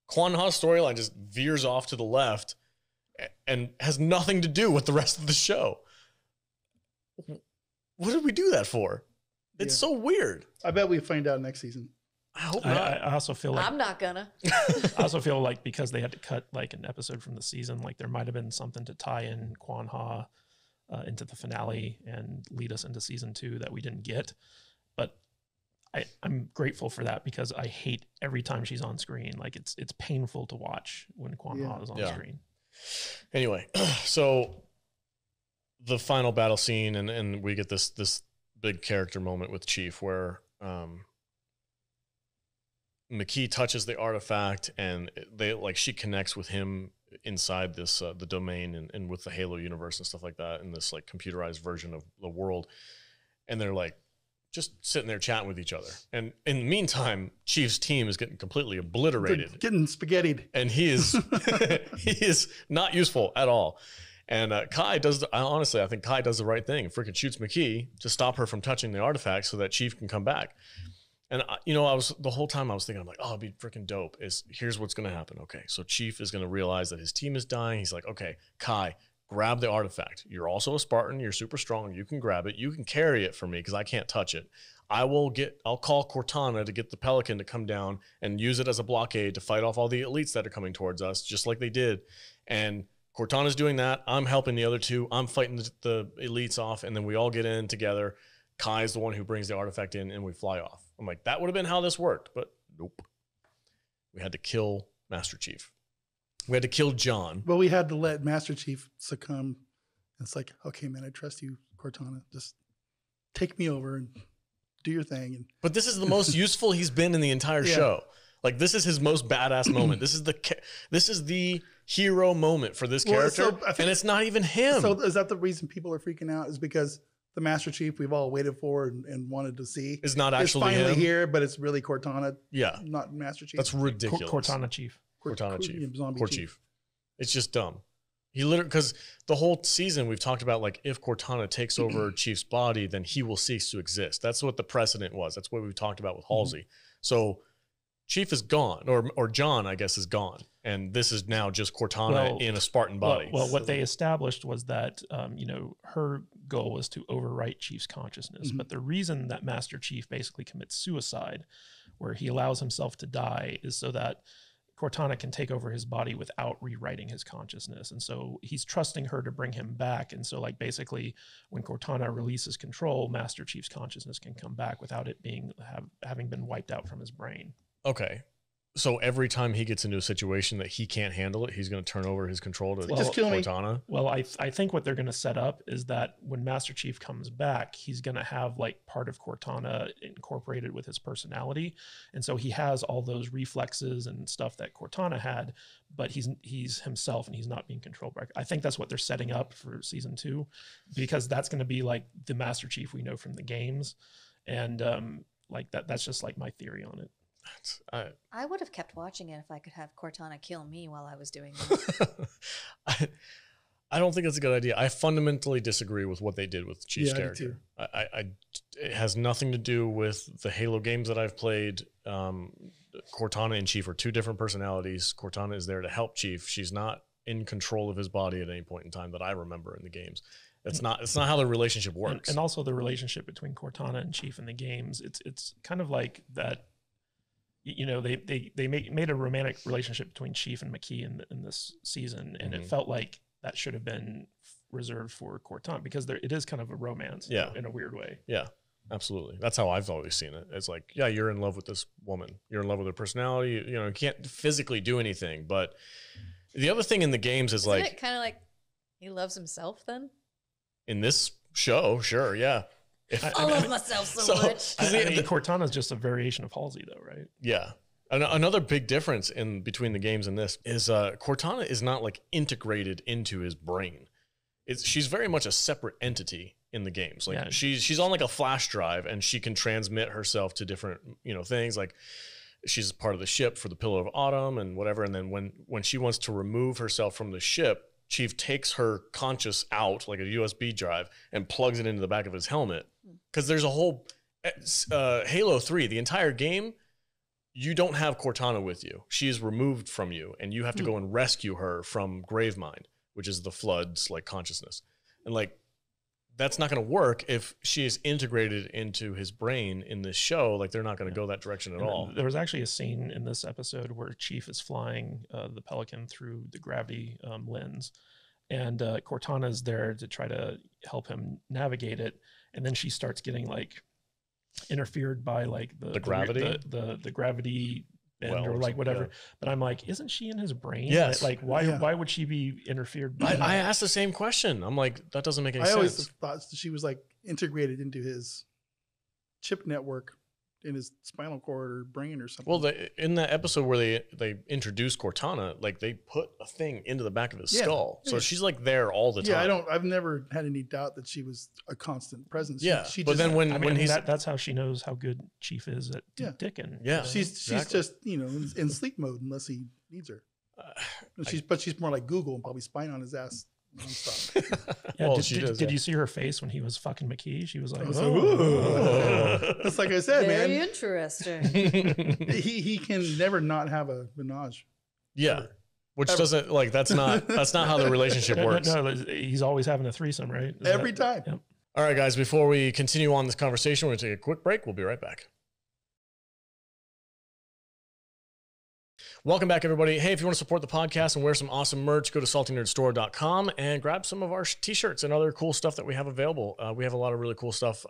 [SPEAKER 1] Kwan Ha's storyline just veers off to the left and has nothing to do with the rest of the show. What did we do that for? It's so weird.
[SPEAKER 2] I bet we find out next season.
[SPEAKER 1] I hope not.
[SPEAKER 4] I also feel like
[SPEAKER 3] I'm not gonna.
[SPEAKER 4] I also feel like because they had to cut like an episode from the season, like there might have been something to tie in Kwan Ha into the finale and lead us into season 2 that we didn't get. But I'm grateful for that because I hate every time she's on screen. Like it's painful to watch when Kwan Ha is on screen.
[SPEAKER 1] Anyway, so the final battle scene and we get this big character moment with Chief where McKee touches the artifact and she connects with him inside this the domain and with the Halo universe and stuff like that in this like computerized version of the world, and they're like just sitting there chatting with each other. And in the meantime, Chief's team is getting completely obliterated,
[SPEAKER 2] They're getting spaghettied,
[SPEAKER 1] and he is he is not useful at all. And Kai does. Honestly, I think Kai does the right thing. Freaking shoots McKee to stop her from touching the artifact so that Chief can come back. And the whole time I was thinking, I'm like, oh, it'd be freaking dope. Here's what's gonna happen. Okay, so Chief is gonna realize that his team is dying. He's like, okay, Kai, grab the artifact. You're also a Spartan. You're super strong. You can grab it. You can carry it for me because I can't touch it. I'll call Cortana to get the Pelican to come down and use it as a blockade to fight off all the elites that are coming towards us, just like they did. And Cortana's doing that. I'm helping the other two. I'm fighting the elites off, and then we all get in together. Kai's the one who brings the artifact in, and we fly off. I'm like, that would have been how this worked, but nope. We had to kill Master Chief. We had to kill John.
[SPEAKER 2] But we had to let Master Chief succumb. It's like, okay, man, I trust you, Cortana. Just take me over and do your thing.
[SPEAKER 1] But this is the most useful he's been in the entire show. Like, this is his most badass moment. This is the hero moment for this character, and it's not even him.
[SPEAKER 2] So is that the reason people are freaking out? Is because the Master Chief we've all waited for and wanted to see
[SPEAKER 1] is not actually
[SPEAKER 2] finally
[SPEAKER 1] him.
[SPEAKER 2] here, but it's really Cortana.
[SPEAKER 1] Yeah,
[SPEAKER 2] not Master Chief.
[SPEAKER 1] That's ridiculous.
[SPEAKER 4] Cortana Chief.
[SPEAKER 1] Cortana Chief.
[SPEAKER 2] Zombie
[SPEAKER 1] Chief. It's just dumb. He literally, because the whole season we've talked about, like, if Cortana takes over Chief's body, then he will cease to exist. That's what the precedent was. That's what we talked about with Halsey. So Chief is gone, or John, I guess, is gone. And this is now just Cortana in a Spartan body.
[SPEAKER 4] Well, what they established was that, her goal was to overwrite Chief's consciousness. But the reason that Master Chief basically commits suicide, where he allows himself to die, is so that Cortana can take over his body without rewriting his consciousness. And so he's trusting her to bring him back. And so, like, basically when Cortana releases control, Master Chief's consciousness can come back without it having been wiped out from his brain.
[SPEAKER 1] Okay. So every time he gets into a situation that he can't handle it, he's going to turn over his control to
[SPEAKER 2] Just kill me.
[SPEAKER 1] Cortana.
[SPEAKER 4] Well, I think what they're going to set up is that when Master Chief comes back, he's going to have like part of Cortana incorporated with his personality. And so he has all those reflexes and stuff that Cortana had, but he's himself and he's not being controlled by. I think that's what they're setting up for season 2, because that's going to be like the Master Chief we know from the games. And like that's just like my theory on it.
[SPEAKER 3] I would have kept watching it if I could have Cortana kill me while I was doing this.
[SPEAKER 1] I don't think it's a good idea. I fundamentally disagree with what they did with Chief's character. It has nothing to do with the Halo games that I've played. Cortana and Chief are 2 different personalities. Cortana is there to help Chief. She's not in control of his body at any point in time that I remember in the games. It's not how the relationship works.
[SPEAKER 4] And also the relationship between Cortana and Chief in the games. It's kind of like that. You know, they made a romantic relationship between Chief and McKee in this season, and it felt like that should have been reserved for Cortana, because it is kind of a romance, in a weird way.
[SPEAKER 1] Yeah, absolutely. That's how I've always seen it. It's like, yeah, you're in love with this woman, you're in love with her personality. You know, you can't physically do anything. But the other thing in the games is
[SPEAKER 3] Isn't it kind of like he loves himself then?
[SPEAKER 1] In this show, sure, yeah.
[SPEAKER 3] I love myself so much.
[SPEAKER 4] Cortana is just a variation of Halsey, though, right?
[SPEAKER 1] Yeah. Another big difference in between the games and this is Cortana is not like integrated into his brain. She's very much a separate entity in the games. Like she's on like a flash drive, and she can transmit herself to different things. Like she's part of the ship for the Pillar of Autumn and whatever. And then when she wants to remove herself from the ship, Chief takes her conscious out like a USB drive and plugs it into the back of his helmet. Because there's a whole Halo 3, the entire game, you don't have Cortana with you. She is removed from you, and you have to go and rescue her from Gravemind, which is the Flood's like consciousness. And like that's not going to work if she is integrated into his brain in this show. Like they're not going to go that direction at all.
[SPEAKER 4] There was actually a scene in this episode where Chief is flying the Pelican through the gravity lens, and Cortana is there to try to help him navigate it. And then she starts getting like interfered by like the
[SPEAKER 1] gravity,
[SPEAKER 4] the gravity bend or like whatever. Yeah. But I'm like, isn't she in his brain?
[SPEAKER 1] Yes.
[SPEAKER 4] Like why would she be interfered by?
[SPEAKER 1] I asked the same question. I'm like, that doesn't make any sense. I always
[SPEAKER 2] thought she was like integrated into his chip network in his spinal cord or brain or something.
[SPEAKER 1] Well, in that episode where they introduced Cortana, like they put a thing into the back of his skull, so she's like there all the time.
[SPEAKER 2] Yeah, I've never had any doubt that she was a constant presence.
[SPEAKER 1] Yeah,
[SPEAKER 2] but
[SPEAKER 1] then when he's
[SPEAKER 4] that's how she knows how good Chief is at dicking.
[SPEAKER 1] Yeah,
[SPEAKER 2] she's just in sleep mode unless he needs her. But she's more like Google and probably spying on his ass nonstop.
[SPEAKER 4] Yeah, did you see her face when he was fucking McKee? She was like,
[SPEAKER 2] That's like I said,
[SPEAKER 3] Very
[SPEAKER 2] man.
[SPEAKER 3] Interesting.
[SPEAKER 2] he can never not have a menage.
[SPEAKER 1] Yeah. Which doesn't like that's not how the relationship works.
[SPEAKER 4] No, he's always having a threesome, right?
[SPEAKER 2] Every time.
[SPEAKER 4] Yep.
[SPEAKER 1] All right, guys, before we continue on this conversation, we're gonna take a quick break. We'll be right back. Welcome back, everybody. Hey, if you want to support the podcast and wear some awesome merch, go to saltynerdstore.com and grab some of our t-shirts and other cool stuff that we have available. We have a lot of really cool stuff.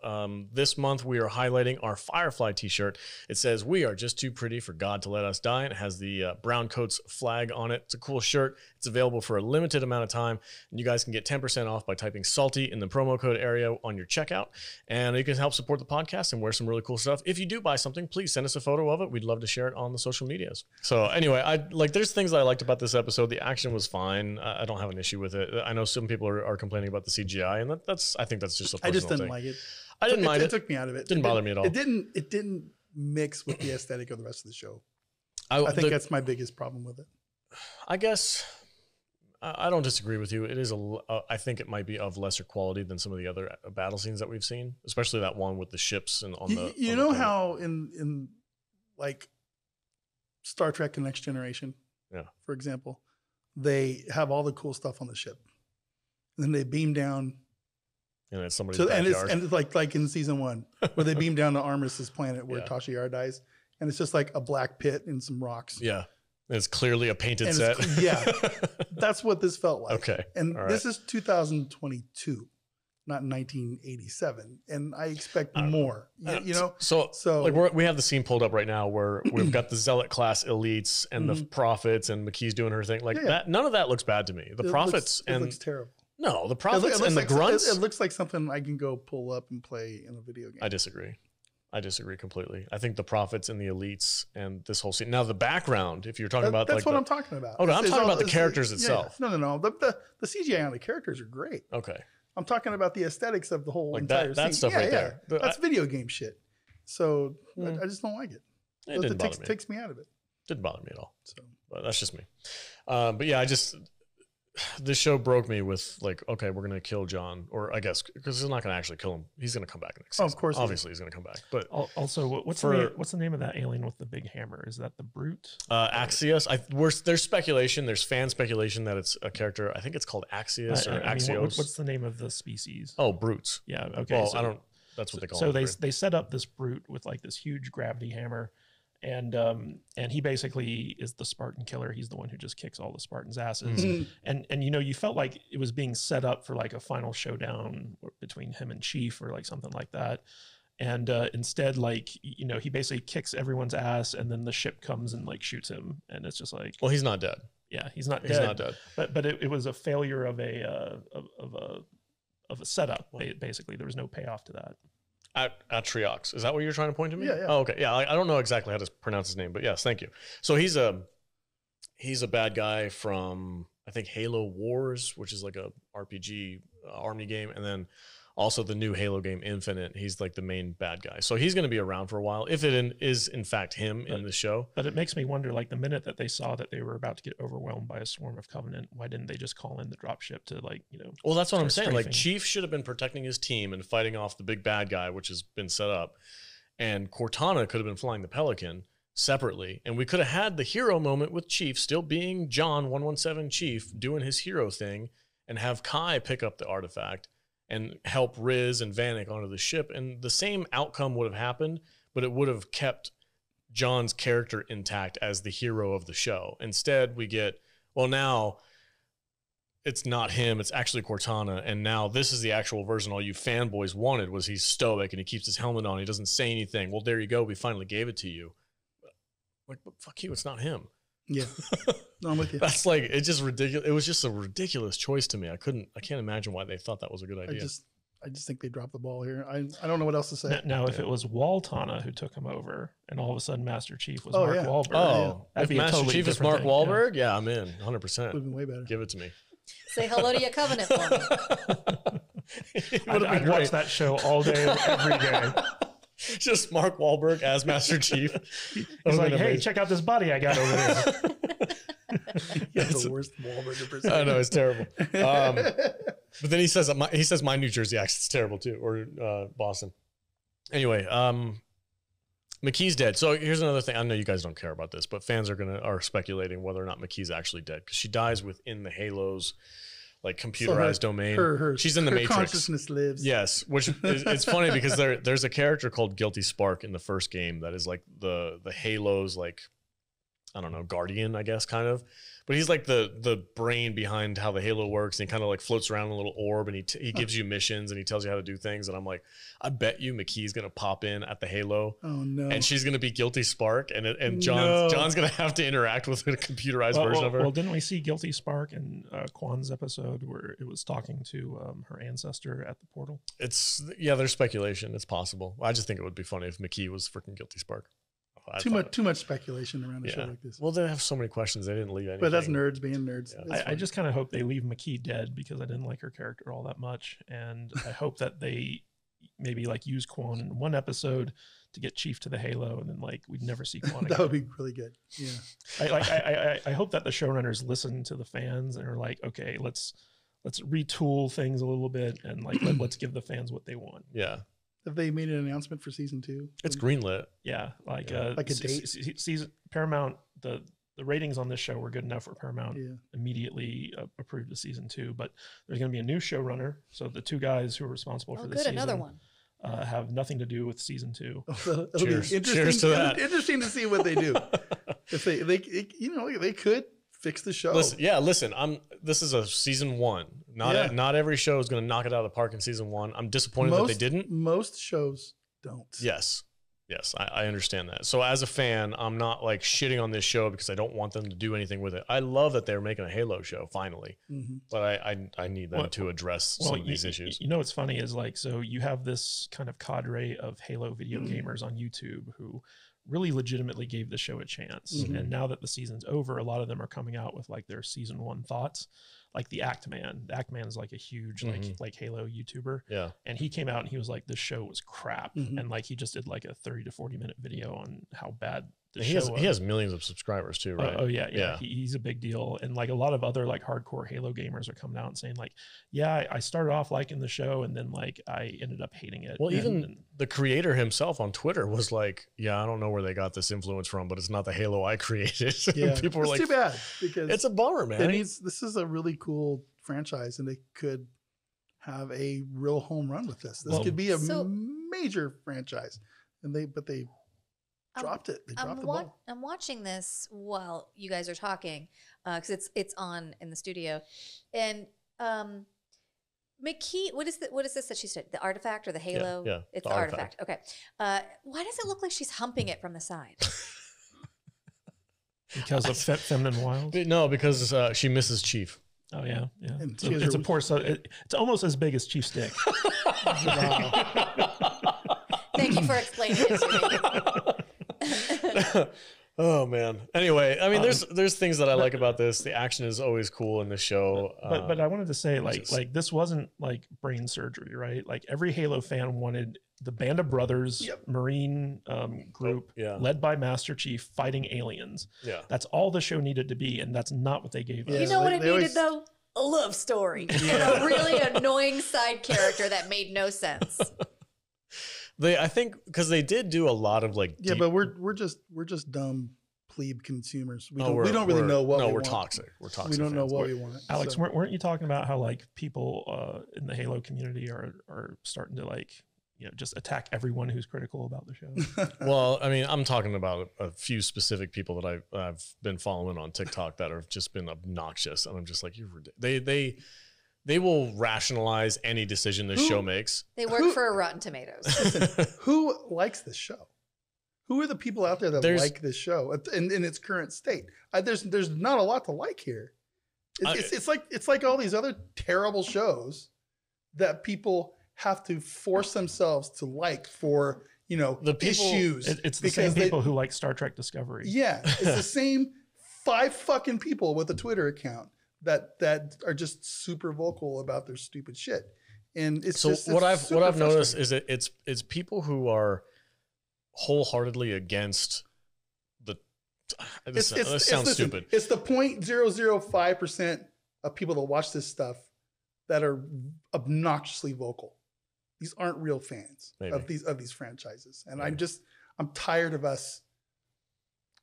[SPEAKER 1] This month, we are highlighting our Firefly t-shirt. It says, "We are just too pretty for God to let us die." And it has the Brown Coats flag on it. It's a cool shirt. It's available for a limited amount of time. And you guys can get 10% off by typing salty in the promo code area on your checkout. And you can help support the podcast and wear some really cool stuff. If you do buy something, please send us a photo of it. We'd love to share it on the social medias. So anyway, there's things that I liked about this episode. The action was fine. I don't have an issue with it. I know some people are complaining about the CGI, and I think that's just a personal
[SPEAKER 2] I just didn't
[SPEAKER 1] thing.
[SPEAKER 2] Like it.
[SPEAKER 1] I didn't mind it.
[SPEAKER 2] It took me out of it.
[SPEAKER 1] Didn't bother me at all.
[SPEAKER 2] It didn't mix with the aesthetic of the rest of the show. I think that's my biggest problem with it.
[SPEAKER 1] I guess I don't disagree with you. It is I think it might be of lesser quality than some of the other battle scenes that we've seen, especially that one with the ships and on the.
[SPEAKER 2] You know how in like Star Trek: The Next Generation, for example, they have all the cool stuff on the ship, and then they beam down.
[SPEAKER 1] And it's somebody's backyard.
[SPEAKER 2] And it's like in season 1, where they beam down to Armis's planet where Tasha Yar dies, and it's just like a black pit and some rocks.
[SPEAKER 1] Yeah, and it's clearly a painted set.
[SPEAKER 2] Yeah, that's what this felt like.
[SPEAKER 1] Okay,
[SPEAKER 2] and this is 2022, not in 1987, and I expect more. You know,
[SPEAKER 1] so like we have the scene pulled up right now where we've got the zealot class elites and the prophets, and McKee's doing her thing like that. None of that looks bad to me. The prophets
[SPEAKER 2] it looks terrible.
[SPEAKER 1] No, the prophets and the
[SPEAKER 2] like,
[SPEAKER 1] grunts.
[SPEAKER 2] It looks like something I can go pull up and play in a video game.
[SPEAKER 1] I disagree completely. I think the prophets and the elites and this whole scene. Now the background, if you're talking about
[SPEAKER 2] that's
[SPEAKER 1] like
[SPEAKER 2] what I'm talking about.
[SPEAKER 1] Oh, no, I'm talking about the characters itself.
[SPEAKER 2] Yeah. No. The CGI on the characters are great.
[SPEAKER 1] Okay.
[SPEAKER 2] I'm talking about the aesthetics of the whole
[SPEAKER 1] like
[SPEAKER 2] entire
[SPEAKER 1] that
[SPEAKER 2] scene.
[SPEAKER 1] Stuff right there.
[SPEAKER 2] That's video game shit. So I just don't like it.
[SPEAKER 1] It didn't bother me.
[SPEAKER 2] Takes me out of it.
[SPEAKER 1] Didn't bother me at all.
[SPEAKER 2] So,
[SPEAKER 1] but that's just me. But yeah, this show broke me with like, okay, we're gonna kill John, or I guess because he's not gonna actually kill him. He's gonna come back next season.
[SPEAKER 2] Of course,
[SPEAKER 1] obviously he's gonna come back. But
[SPEAKER 4] also, what's the name of that alien with the big hammer? Is that the Brute?
[SPEAKER 1] Axios. There's speculation. There's fan speculation that it's a character. I think it's called Axios or Axios.
[SPEAKER 4] What's the name of the species?
[SPEAKER 1] Oh, brutes.
[SPEAKER 4] Yeah. Okay.
[SPEAKER 1] Well, I don't. That's what they call.
[SPEAKER 4] So
[SPEAKER 1] it.
[SPEAKER 4] they set up this brute with like this huge gravity hammer. And he basically is the Spartan killer. He's the one who just kicks all the Spartans' asses. And you know, you felt like it was being set up for like a final showdown between him and Chief or like something like that. And instead, like, you know, he basically kicks everyone's ass, and then the ship comes and like shoots him, and it's just like,
[SPEAKER 1] well, he's not dead.
[SPEAKER 4] Yeah, he's not dead.
[SPEAKER 1] He's not dead.
[SPEAKER 4] But it was a failure of a setup. Basically, there was no payoff to that.
[SPEAKER 1] Atriox. Is that what you're trying to point to me?
[SPEAKER 2] Yeah.
[SPEAKER 1] Oh, okay. Yeah, I don't know exactly how to pronounce his name, but yes, thank you. So he's a bad guy from, I think, Halo Wars, which is like a RPG army game, and then also the new Halo game Infinite. He's like the main bad guy. So he's going to be around for a while if it is in fact him in the show.
[SPEAKER 4] But it makes me wonder, like the minute that they saw that they were about to get overwhelmed by a swarm of Covenant, why didn't they just call in the dropship to like, you know?
[SPEAKER 1] Well, that's what I'm saying.
[SPEAKER 4] Strafing.
[SPEAKER 1] Like Chief should have been protecting his team and fighting off the big bad guy, which has been set up. And Cortana could have been flying the Pelican separately. And we could have had the hero moment with Chief still being John 117 Chief doing his hero thing, and have Kai pick up the artifact and help Riz and Vanek onto the ship. And the same outcome would have happened, but it would have kept John's character intact as the hero of the show. Instead, we get, well, now it's not him, it's actually Cortana. And now this is the actual version all you fanboys wanted, was he's stoic and he keeps his helmet on. He doesn't say anything. Well, there you go. We finally gave it to you. Like, but fuck you. It's not him.
[SPEAKER 2] Yeah. No, I'm with you.
[SPEAKER 1] That's like, it's just ridiculous. It was just a ridiculous choice to me. I can't imagine why they thought that was a good idea.
[SPEAKER 2] I just think they dropped the ball here. I don't know what else to say.
[SPEAKER 4] Now, if it was Waltana who took him over, and all of a sudden Master Chief was Mark Wahlberg.
[SPEAKER 1] Oh, if Master Chief is Mark Wahlberg, yeah, I'm in 100%.
[SPEAKER 2] Would have been way better.
[SPEAKER 1] Give it to me.
[SPEAKER 3] Say hello to your Covenant for me.
[SPEAKER 4] I'd watch that show all day, every day.
[SPEAKER 1] Just Mark Wahlberg as Master Chief.
[SPEAKER 4] He's like, hey, check out this body I got over there.
[SPEAKER 2] That's the worst Wahlberg impersonation.
[SPEAKER 1] I know, it's terrible. But then he says my New Jersey accent's terrible too, or Boston. Anyway, McKee's dead. So here's another thing. I know you guys don't care about this, but fans are speculating whether or not McKee's actually dead, because she dies within the Halo's like computerized domain. She's in the Matrix.
[SPEAKER 2] Consciousness lives.
[SPEAKER 1] Yes, which it's funny because there's a character called Guilty Spark in the first game that is like the Halo's, like, I don't know, guardian, I guess, kind of. But he's like the brain behind how the Halo works, and he kind of like floats around in a little orb, and he gives you missions, and he tells you how to do things. And I'm like, I bet you McKee's gonna pop in at the Halo, and she's gonna be Guilty Spark, and John's gonna have to interact with a computerized version of her.
[SPEAKER 4] Well, didn't we see Guilty Spark in Kwan's episode where it was talking to her ancestor at the portal?
[SPEAKER 1] There's speculation. It's possible. I just think it would be funny if McKee was freaking Guilty Spark.
[SPEAKER 2] Too much speculation around a show like this.
[SPEAKER 1] Well, they have so many questions. They didn't leave anything.
[SPEAKER 2] But that's nerds being nerds.
[SPEAKER 4] Yeah. I just kind of hope they leave McKee dead, because I didn't like her character all that much. And I hope that they maybe like use Kwan in one episode to get Chief to the Halo, and then like we'd never see Kwan again.
[SPEAKER 2] That would be really good. Yeah.
[SPEAKER 4] I hope that the showrunners listen to the fans and are like, okay, let's retool things a little bit, and like let's give the fans what they want.
[SPEAKER 1] Yeah.
[SPEAKER 2] Have they made an announcement for season 2?
[SPEAKER 1] It's greenlit.
[SPEAKER 4] Yeah, like
[SPEAKER 2] a date.
[SPEAKER 4] Season Paramount. The ratings on this show were good enough for Paramount.
[SPEAKER 2] Yeah.
[SPEAKER 4] Immediately approved the season 2. But there's going to be a new showrunner. So the two guys who are responsible for this season,
[SPEAKER 3] another one,
[SPEAKER 4] have nothing to do with season 2.
[SPEAKER 1] Cheers. Cheers to that.
[SPEAKER 2] Interesting to see what they do. If they could fix the show.
[SPEAKER 1] Listen, this is a season 1. Not every show is going to knock it out of the park in season 1. I'm disappointed that they didn't.
[SPEAKER 2] Most shows don't.
[SPEAKER 1] Yes, I understand that. So as a fan, I'm not like shitting on this show because I don't want them to do anything with it. I love that they're making a Halo show finally, but I need them to address some of these issues.
[SPEAKER 4] You know what's funny is like, so you have this kind of cadre of Halo video gamers on YouTube who really legitimately gave the show a chance. And now that the season's over, a lot of them are coming out with like their season 1 thoughts. Like the Act Man. The Act Man is like a huge like Halo YouTuber. Yeah. And he came out and he was like, this show was crap. And like he just did like a 30 to 40 minute video on how bad the show was.
[SPEAKER 1] He has millions of subscribers too, right?
[SPEAKER 4] Oh yeah. He's a big deal. And like a lot of other like hardcore Halo gamers are coming out and saying like, yeah, I started off liking the show and then like I ended up hating it.
[SPEAKER 1] Well, even the creator himself on Twitter was like, yeah, I don't know where they got this influence from, but it's not the Halo I created.
[SPEAKER 2] Yeah.
[SPEAKER 1] People were like,
[SPEAKER 2] too bad because
[SPEAKER 1] it's a bummer, man.
[SPEAKER 2] This is a really cool franchise and they could have a real home run with this. This could be a major franchise, and they dropped it. They dropped the ball.
[SPEAKER 3] I'm watching this while you guys are talking because it's on in the studio, and McKee, what is this that she said? The artifact or the Halo?
[SPEAKER 1] Yeah,
[SPEAKER 3] it's the artifact. Okay. Why does it look like she's humping it from the side?
[SPEAKER 4] Because of feminine wild?
[SPEAKER 1] No, because she misses Chief.
[SPEAKER 4] Oh yeah. It's a poor. It's almost as big as Chief's dick.
[SPEAKER 3] Thank you for explaining it to me.
[SPEAKER 1] Oh man. Anyway, I mean, there's things that I like about this. The action is always cool in the show.
[SPEAKER 4] But I wanted to say like this wasn't like brain surgery, right? Like every Halo fan wanted the Band of Brothers Marine group led by Master Chief fighting aliens. Yeah. That's all the show needed to be, and that's not what they gave us.
[SPEAKER 3] You know what it needed though? A love story. And a really annoying side character that made no sense.
[SPEAKER 1] I think because they did do a lot of like
[SPEAKER 2] but we're just dumb plebe consumers. We don't really know what we want.
[SPEAKER 1] We're toxic. We're toxic.
[SPEAKER 2] We don't know what we want.
[SPEAKER 4] Alex, weren't you talking about how like people in the Halo community are starting to like just attack everyone who's critical about the show?
[SPEAKER 1] Well, I mean, I'm talking about a few specific people that I've been following on TikTok that have just been obnoxious, and I'm just like, they will rationalize any decision this show makes.
[SPEAKER 3] They work for Rotten Tomatoes.
[SPEAKER 2] Listen, who likes this show? Who are the people out there that like this show in its current state? There's not a lot to like here. It's like all these other terrible shows that people have to force themselves to like for the issues.
[SPEAKER 4] It's the same people who like Star Trek Discovery.
[SPEAKER 2] Yeah, it's the same 5 fucking people with a Twitter account that are just super vocal about their stupid shit. And it's
[SPEAKER 1] what I've noticed is that it's people who are wholeheartedly against the. This sounds stupid.
[SPEAKER 2] It's the 0.005% of people that watch this stuff that are obnoxiously vocal. These aren't real fans of these franchises, and I'm tired of us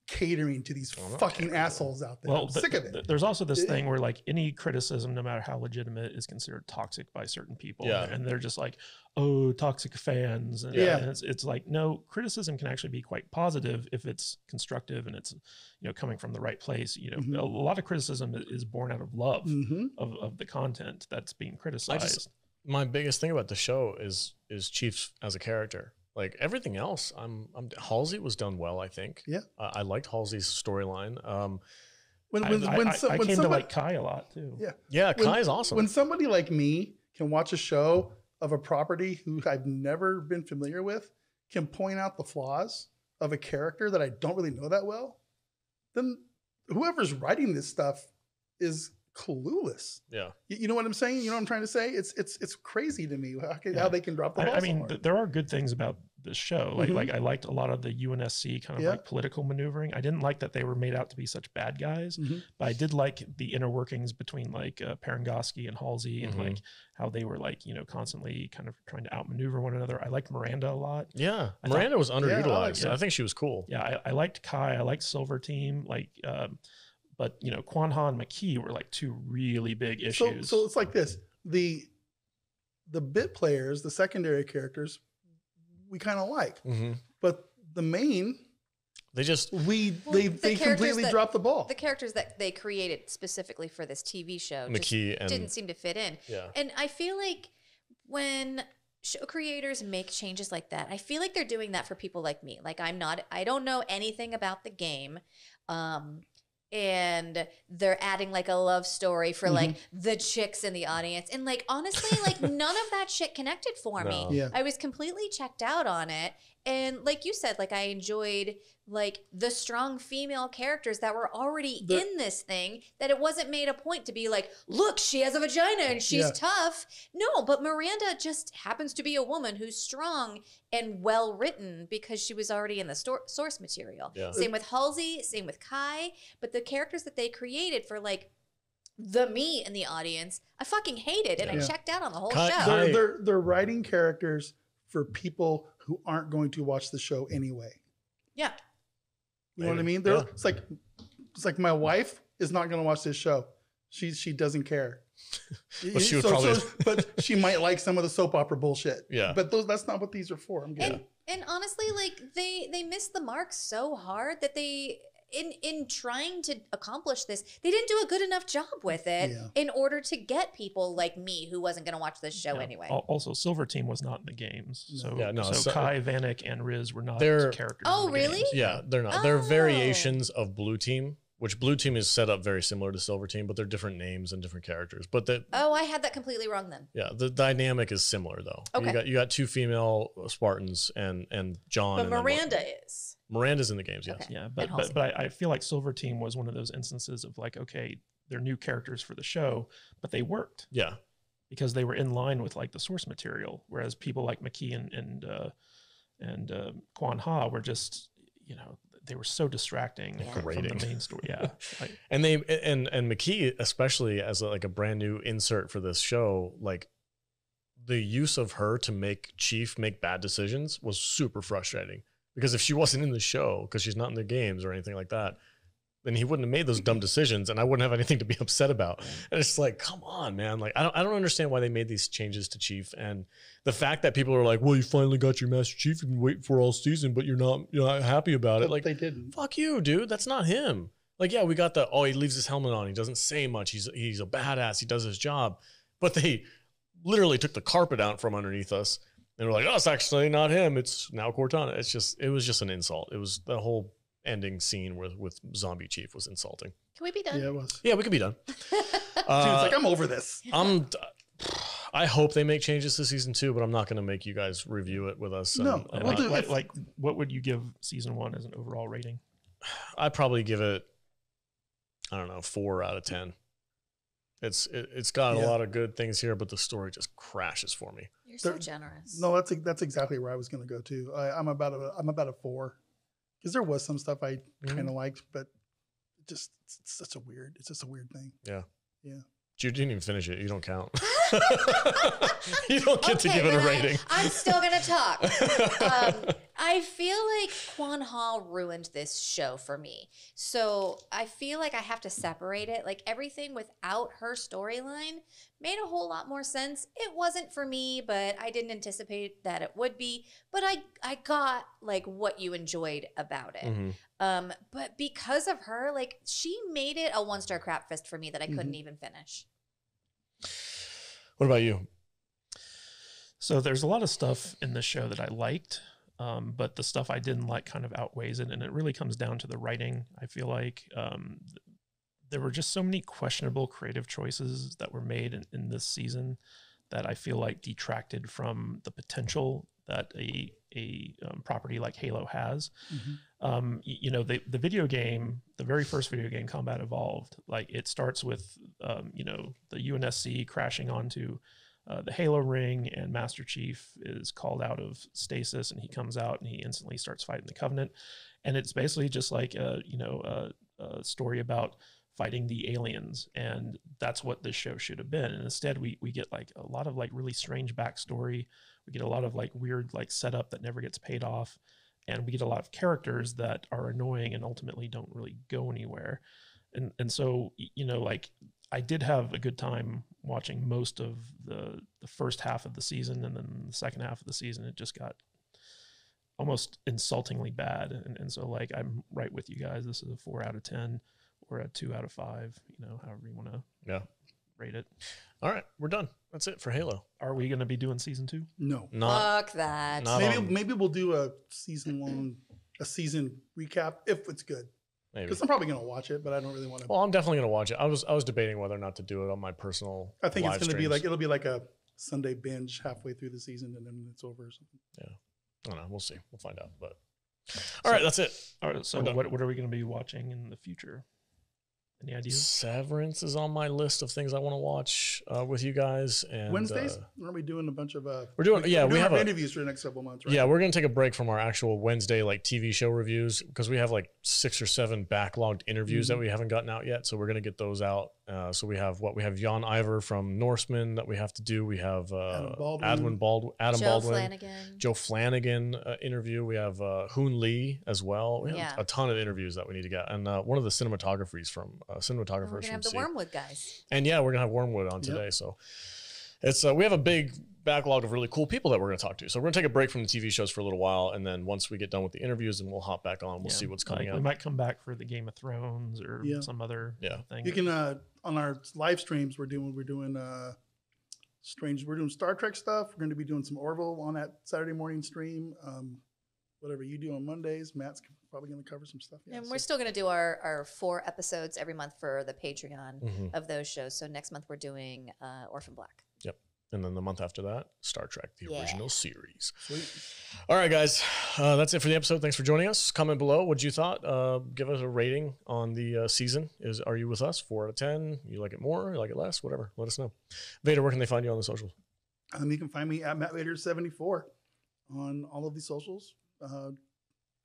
[SPEAKER 2] catering to these fucking assholes out there. I'm sick of it.
[SPEAKER 4] There's also this thing where like any criticism, no matter how legitimate, is considered toxic by certain people. Yeah. And they're just like, oh, toxic fans. And it's like, no, criticism can actually be quite positive if it's constructive and it's coming from the right place. A lot of criticism is born out of love of the content that's being criticized.
[SPEAKER 1] My biggest thing about the show is Chief as a character. Like everything else, Halsey was done well, I think. Yeah, I liked Halsey's storyline.
[SPEAKER 4] I came to like Kai a lot too.
[SPEAKER 1] Yeah, Kai is awesome.
[SPEAKER 2] When somebody like me can watch a show of a property who I've never been familiar with, can point out the flaws of a character that I don't really know that well, then whoever's writing this stuff is clueless. Yeah, you know what I'm saying? You know what I'm trying to say? It's crazy to me how they can drop the ball.
[SPEAKER 4] I mean, there are good things about this show. Like I liked a lot of the UNSC kind of like political maneuvering. I didn't like that they were made out to be such bad guys, but I did like the inner workings between like Parangoski and Halsey and like how they were like constantly kind of trying to outmaneuver one another. I liked Miranda a lot.
[SPEAKER 1] Yeah, Miranda was underutilized. I think she was cool.
[SPEAKER 4] Yeah, I liked Kai. I liked Silver Team. But Kwan Ha and McKee were like 2 really big issues.
[SPEAKER 2] So it's like this: the bit players, the secondary characters, we kind of like, but the main
[SPEAKER 1] They just
[SPEAKER 2] they completely dropped the ball.
[SPEAKER 3] The characters that they created specifically for this TV show
[SPEAKER 1] McKee and
[SPEAKER 3] didn't seem to fit in.
[SPEAKER 1] Yeah.
[SPEAKER 3] And I feel like when show creators make changes like that, I feel like they're doing that for people like me. Like I don't know anything about the game. And they're adding like a love story for like the chicks in the audience. And like, honestly, like none of that shit connected for me.
[SPEAKER 2] Yeah.
[SPEAKER 3] I was completely checked out on it. And like you said, like I enjoyed like the strong female characters that were already in this thing, that it wasn't made a point to be like, look, she has a vagina and she's tough. No, but Miranda just happens to be a woman who's strong and well written because she was already in the source material.
[SPEAKER 1] Yeah.
[SPEAKER 3] Same with Halsey, same with Kai. But the characters that they created for like the me in the audience, I fucking hated, and I checked out on the whole show.
[SPEAKER 2] They're writing characters for people who aren't going to watch the show anyway.
[SPEAKER 3] Yeah.
[SPEAKER 2] You know what I mean? It's like my wife is not going to watch this show. She doesn't care.
[SPEAKER 1] But she would probably.
[SPEAKER 2] But she might like some of the soap opera bullshit.
[SPEAKER 1] Yeah.
[SPEAKER 2] But that's not what these are for. I'm good.
[SPEAKER 3] And honestly, like they missed the mark so hard that they in trying to accomplish this, they didn't do a good enough job with it in order to get people like me who wasn't going to watch this show anyway.
[SPEAKER 4] Also, Silver Team was not in the games. So,
[SPEAKER 1] so
[SPEAKER 4] Kai, Vanek, and Riz were not characters.
[SPEAKER 3] Oh,
[SPEAKER 4] in the
[SPEAKER 3] really?
[SPEAKER 4] games.
[SPEAKER 1] Yeah, they're not. They're variations of Blue Team, which Blue Team is set up very similar to Silver Team, but they're different names and different characters. But
[SPEAKER 3] I had that completely wrong then.
[SPEAKER 1] Yeah, the dynamic is similar though.
[SPEAKER 3] Okay.
[SPEAKER 1] You got two female Spartans and John.
[SPEAKER 3] But
[SPEAKER 1] and
[SPEAKER 3] Miranda is.
[SPEAKER 1] Miranda's in the games, yes.
[SPEAKER 3] Okay.
[SPEAKER 4] Yeah, but I feel like Silver Team was one of those instances of like, okay, they're new characters for the show, but they worked.
[SPEAKER 1] Yeah.
[SPEAKER 4] Because they were in line with like the source material, whereas people like McKee and Kwan Ha were just, they were so distracting from the main story. Yeah.
[SPEAKER 1] And McKee, especially as like a brand new insert for this show, like the use of her to make Chief make bad decisions was super frustrating. Because if she wasn't in the show, because she's not in the games or anything like that, then he wouldn't have made those dumb decisions, and I wouldn't have anything to be upset about. And it's like, come on, man! Like, I don't understand why they made these changes to Chief, and the fact that people are like, "Well, you finally got your Master Chief. You've been waiting for all season, but you're not happy about it." Like,
[SPEAKER 2] they didn't.
[SPEAKER 1] Fuck you, dude. That's not him. Like, yeah, we got the he leaves his helmet on. He doesn't say much. He's a badass. He does his job, but they literally took the carpet out from underneath us. And we're like, oh, it's actually not him. It's now Cortana. It was just an insult. It was the whole ending scene with Zombie Chief was insulting.
[SPEAKER 3] Can we be done?
[SPEAKER 2] Yeah, it was.
[SPEAKER 1] Yeah, we could be done.
[SPEAKER 2] Dude's like, I'm over this.
[SPEAKER 1] I hope they make changes to season 2, but I'm not going to make you guys review it with us.
[SPEAKER 2] No.
[SPEAKER 4] Like, what would you give season 1 as an overall rating?
[SPEAKER 1] I'd probably give it, I don't know, 4 out of 10. It's got a lot of good things here, but the story just crashes for me.
[SPEAKER 3] You're so generous.
[SPEAKER 2] No, that's exactly where I was going to go to. I'm about a 4, because there was some stuff I kind of liked, but it's just a weird thing.
[SPEAKER 1] Yeah.
[SPEAKER 2] Yeah.
[SPEAKER 1] You didn't even finish it. You don't count. You don't get to give it a rating.
[SPEAKER 3] I'm still going to talk. I feel like Kwan Ha ruined this show for me. So I feel like I have to separate it. Like everything without her storyline made a whole lot more sense. It wasn't for me, but I didn't anticipate that it would be. But I got like what you enjoyed about it. Mm-hmm. But because of her, like she made it a 1-star crap fest for me that I couldn't even finish.
[SPEAKER 1] What about you?
[SPEAKER 4] So there's a lot of stuff in this show that I liked, but the stuff I didn't like kind of outweighs it. And it really comes down to the writing. I feel like there were just so many questionable creative choices that were made in this season that I feel like detracted from the potential that a property like Halo has. The video game, the very first video game, Combat Evolved, like it starts with the UNSC crashing onto the Halo ring, and Master Chief is called out of stasis, and he comes out and he instantly starts fighting the Covenant. And it's basically just like a story about fighting the aliens, and that's what this show should have been. And instead we get like a lot of like really strange backstory. We get a lot of like weird like setup that never gets paid off, and we get a lot of characters that are annoying and ultimately don't really go anywhere. And so like I did have a good time watching most of the first half of the season, and then the second half of the season it just got almost insultingly bad. And so like, I'm right with you guys. This is a 4 out of 10 or a 2 out of 5, you know, however you want to rate it.
[SPEAKER 1] All right, we're done. That's it for Halo.
[SPEAKER 4] Are we going to be doing season 2?
[SPEAKER 2] No.
[SPEAKER 3] Fuck that.
[SPEAKER 2] Maybe we'll do a season recap if it's good.
[SPEAKER 1] Maybe.
[SPEAKER 2] Because I'm probably going to watch it, but I don't really want to.
[SPEAKER 1] Well, I'm definitely going to watch it. I was debating whether or not to do it on my personal.
[SPEAKER 2] I think it's
[SPEAKER 1] live
[SPEAKER 2] going to be
[SPEAKER 1] streams.
[SPEAKER 2] it'll be like a Sunday binge halfway through the season and then it's over or something.
[SPEAKER 1] Yeah. I don't know. We'll see. We'll find out. But all right, that's it.
[SPEAKER 4] All right. So what are we going to be watching in the future? Any ideas?
[SPEAKER 1] Severance is on my list of things I want to watch with you guys. And
[SPEAKER 2] Wednesdays, aren't we doing a bunch of?
[SPEAKER 1] we have
[SPEAKER 2] interviews for the next couple months, right?
[SPEAKER 1] Yeah, we're gonna take a break from our actual Wednesday like TV show reviews because we have like 6 or 7 backlogged interviews that we haven't gotten out yet. So we're gonna get those out. So we have Jan Iver from Norseman that we have to do. We have Adam Baldwin, Joe Flanagan interview. We have Hoon Lee as well. We have a ton of interviews that we need to get, and one of the cinematographers from
[SPEAKER 3] We're gonna have the Wormwood guys.
[SPEAKER 1] And yeah, we're gonna have Wormwood on today. So it's we have a big backlog of really cool people that we're gonna talk to. So we're gonna take a break from the TV shows for a little while, and then once we get done with the interviews, then we'll hop back on. We'll see what's coming out.
[SPEAKER 4] We might come back for the Game of Thrones or some other thing.
[SPEAKER 2] You can on our live streams we're doing Star Trek stuff. We're going to be doing some Orville on that Saturday morning stream. Whatever you do on Mondays, Matt's probably going to cover some stuff.
[SPEAKER 3] And we're still going to do our 4 episodes every month for the Patreon of those shows. So next month we're doing Orphan Black.
[SPEAKER 1] Yep. And then the month after that, Star Trek, the original series.
[SPEAKER 2] Sweet.
[SPEAKER 1] All right, guys. That's it for the episode. Thanks for joining us. Comment below what you thought. Give us a rating on the season. Are you with us? 4 out of 10? You like it more? You like it less? Whatever. Let us know. Vader, where can they find you on the socials?
[SPEAKER 2] You can find me at MattVader74 on all of these socials.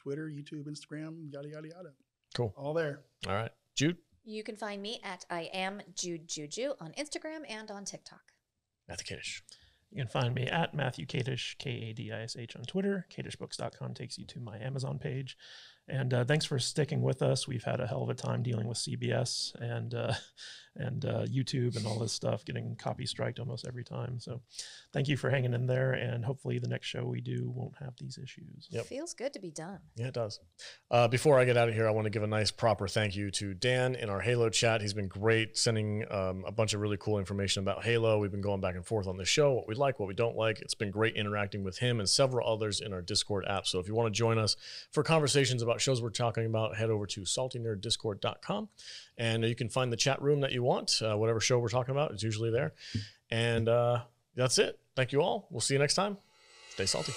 [SPEAKER 2] Twitter, YouTube, Instagram, yada, yada, yada.
[SPEAKER 1] Cool.
[SPEAKER 2] All there.
[SPEAKER 1] All right. Jude?
[SPEAKER 3] You can find me at I am Jude Juju on Instagram and on TikTok.
[SPEAKER 1] Matthew Kadish.
[SPEAKER 4] You can find me at Matthew Kadish, Kadish on Twitter. Kadishbooks.com takes you to my Amazon page. And thanks for sticking with us. We've had a hell of a time dealing with CBS and YouTube and all this stuff, getting copy striked almost every time. So thank you for hanging in there. And hopefully the next show we do won't have these issues.
[SPEAKER 1] Yep.
[SPEAKER 3] Feels good to be done.
[SPEAKER 1] Yeah, it does. Before I get out of here, I want to give a nice proper thank you to Dan in our Halo chat. He's been great, sending a bunch of really cool information about Halo. We've been going back and forth on the show, what we like, what we don't like. It's been great interacting with him and several others in our Discord app. So if you want to join us for conversations about shows we're talking about, head over to saltynerddiscord.com and you can find the chat room that you want. Whatever show we're talking about, it's usually there. And that's it. Thank you all. We'll see you next time. Stay salty.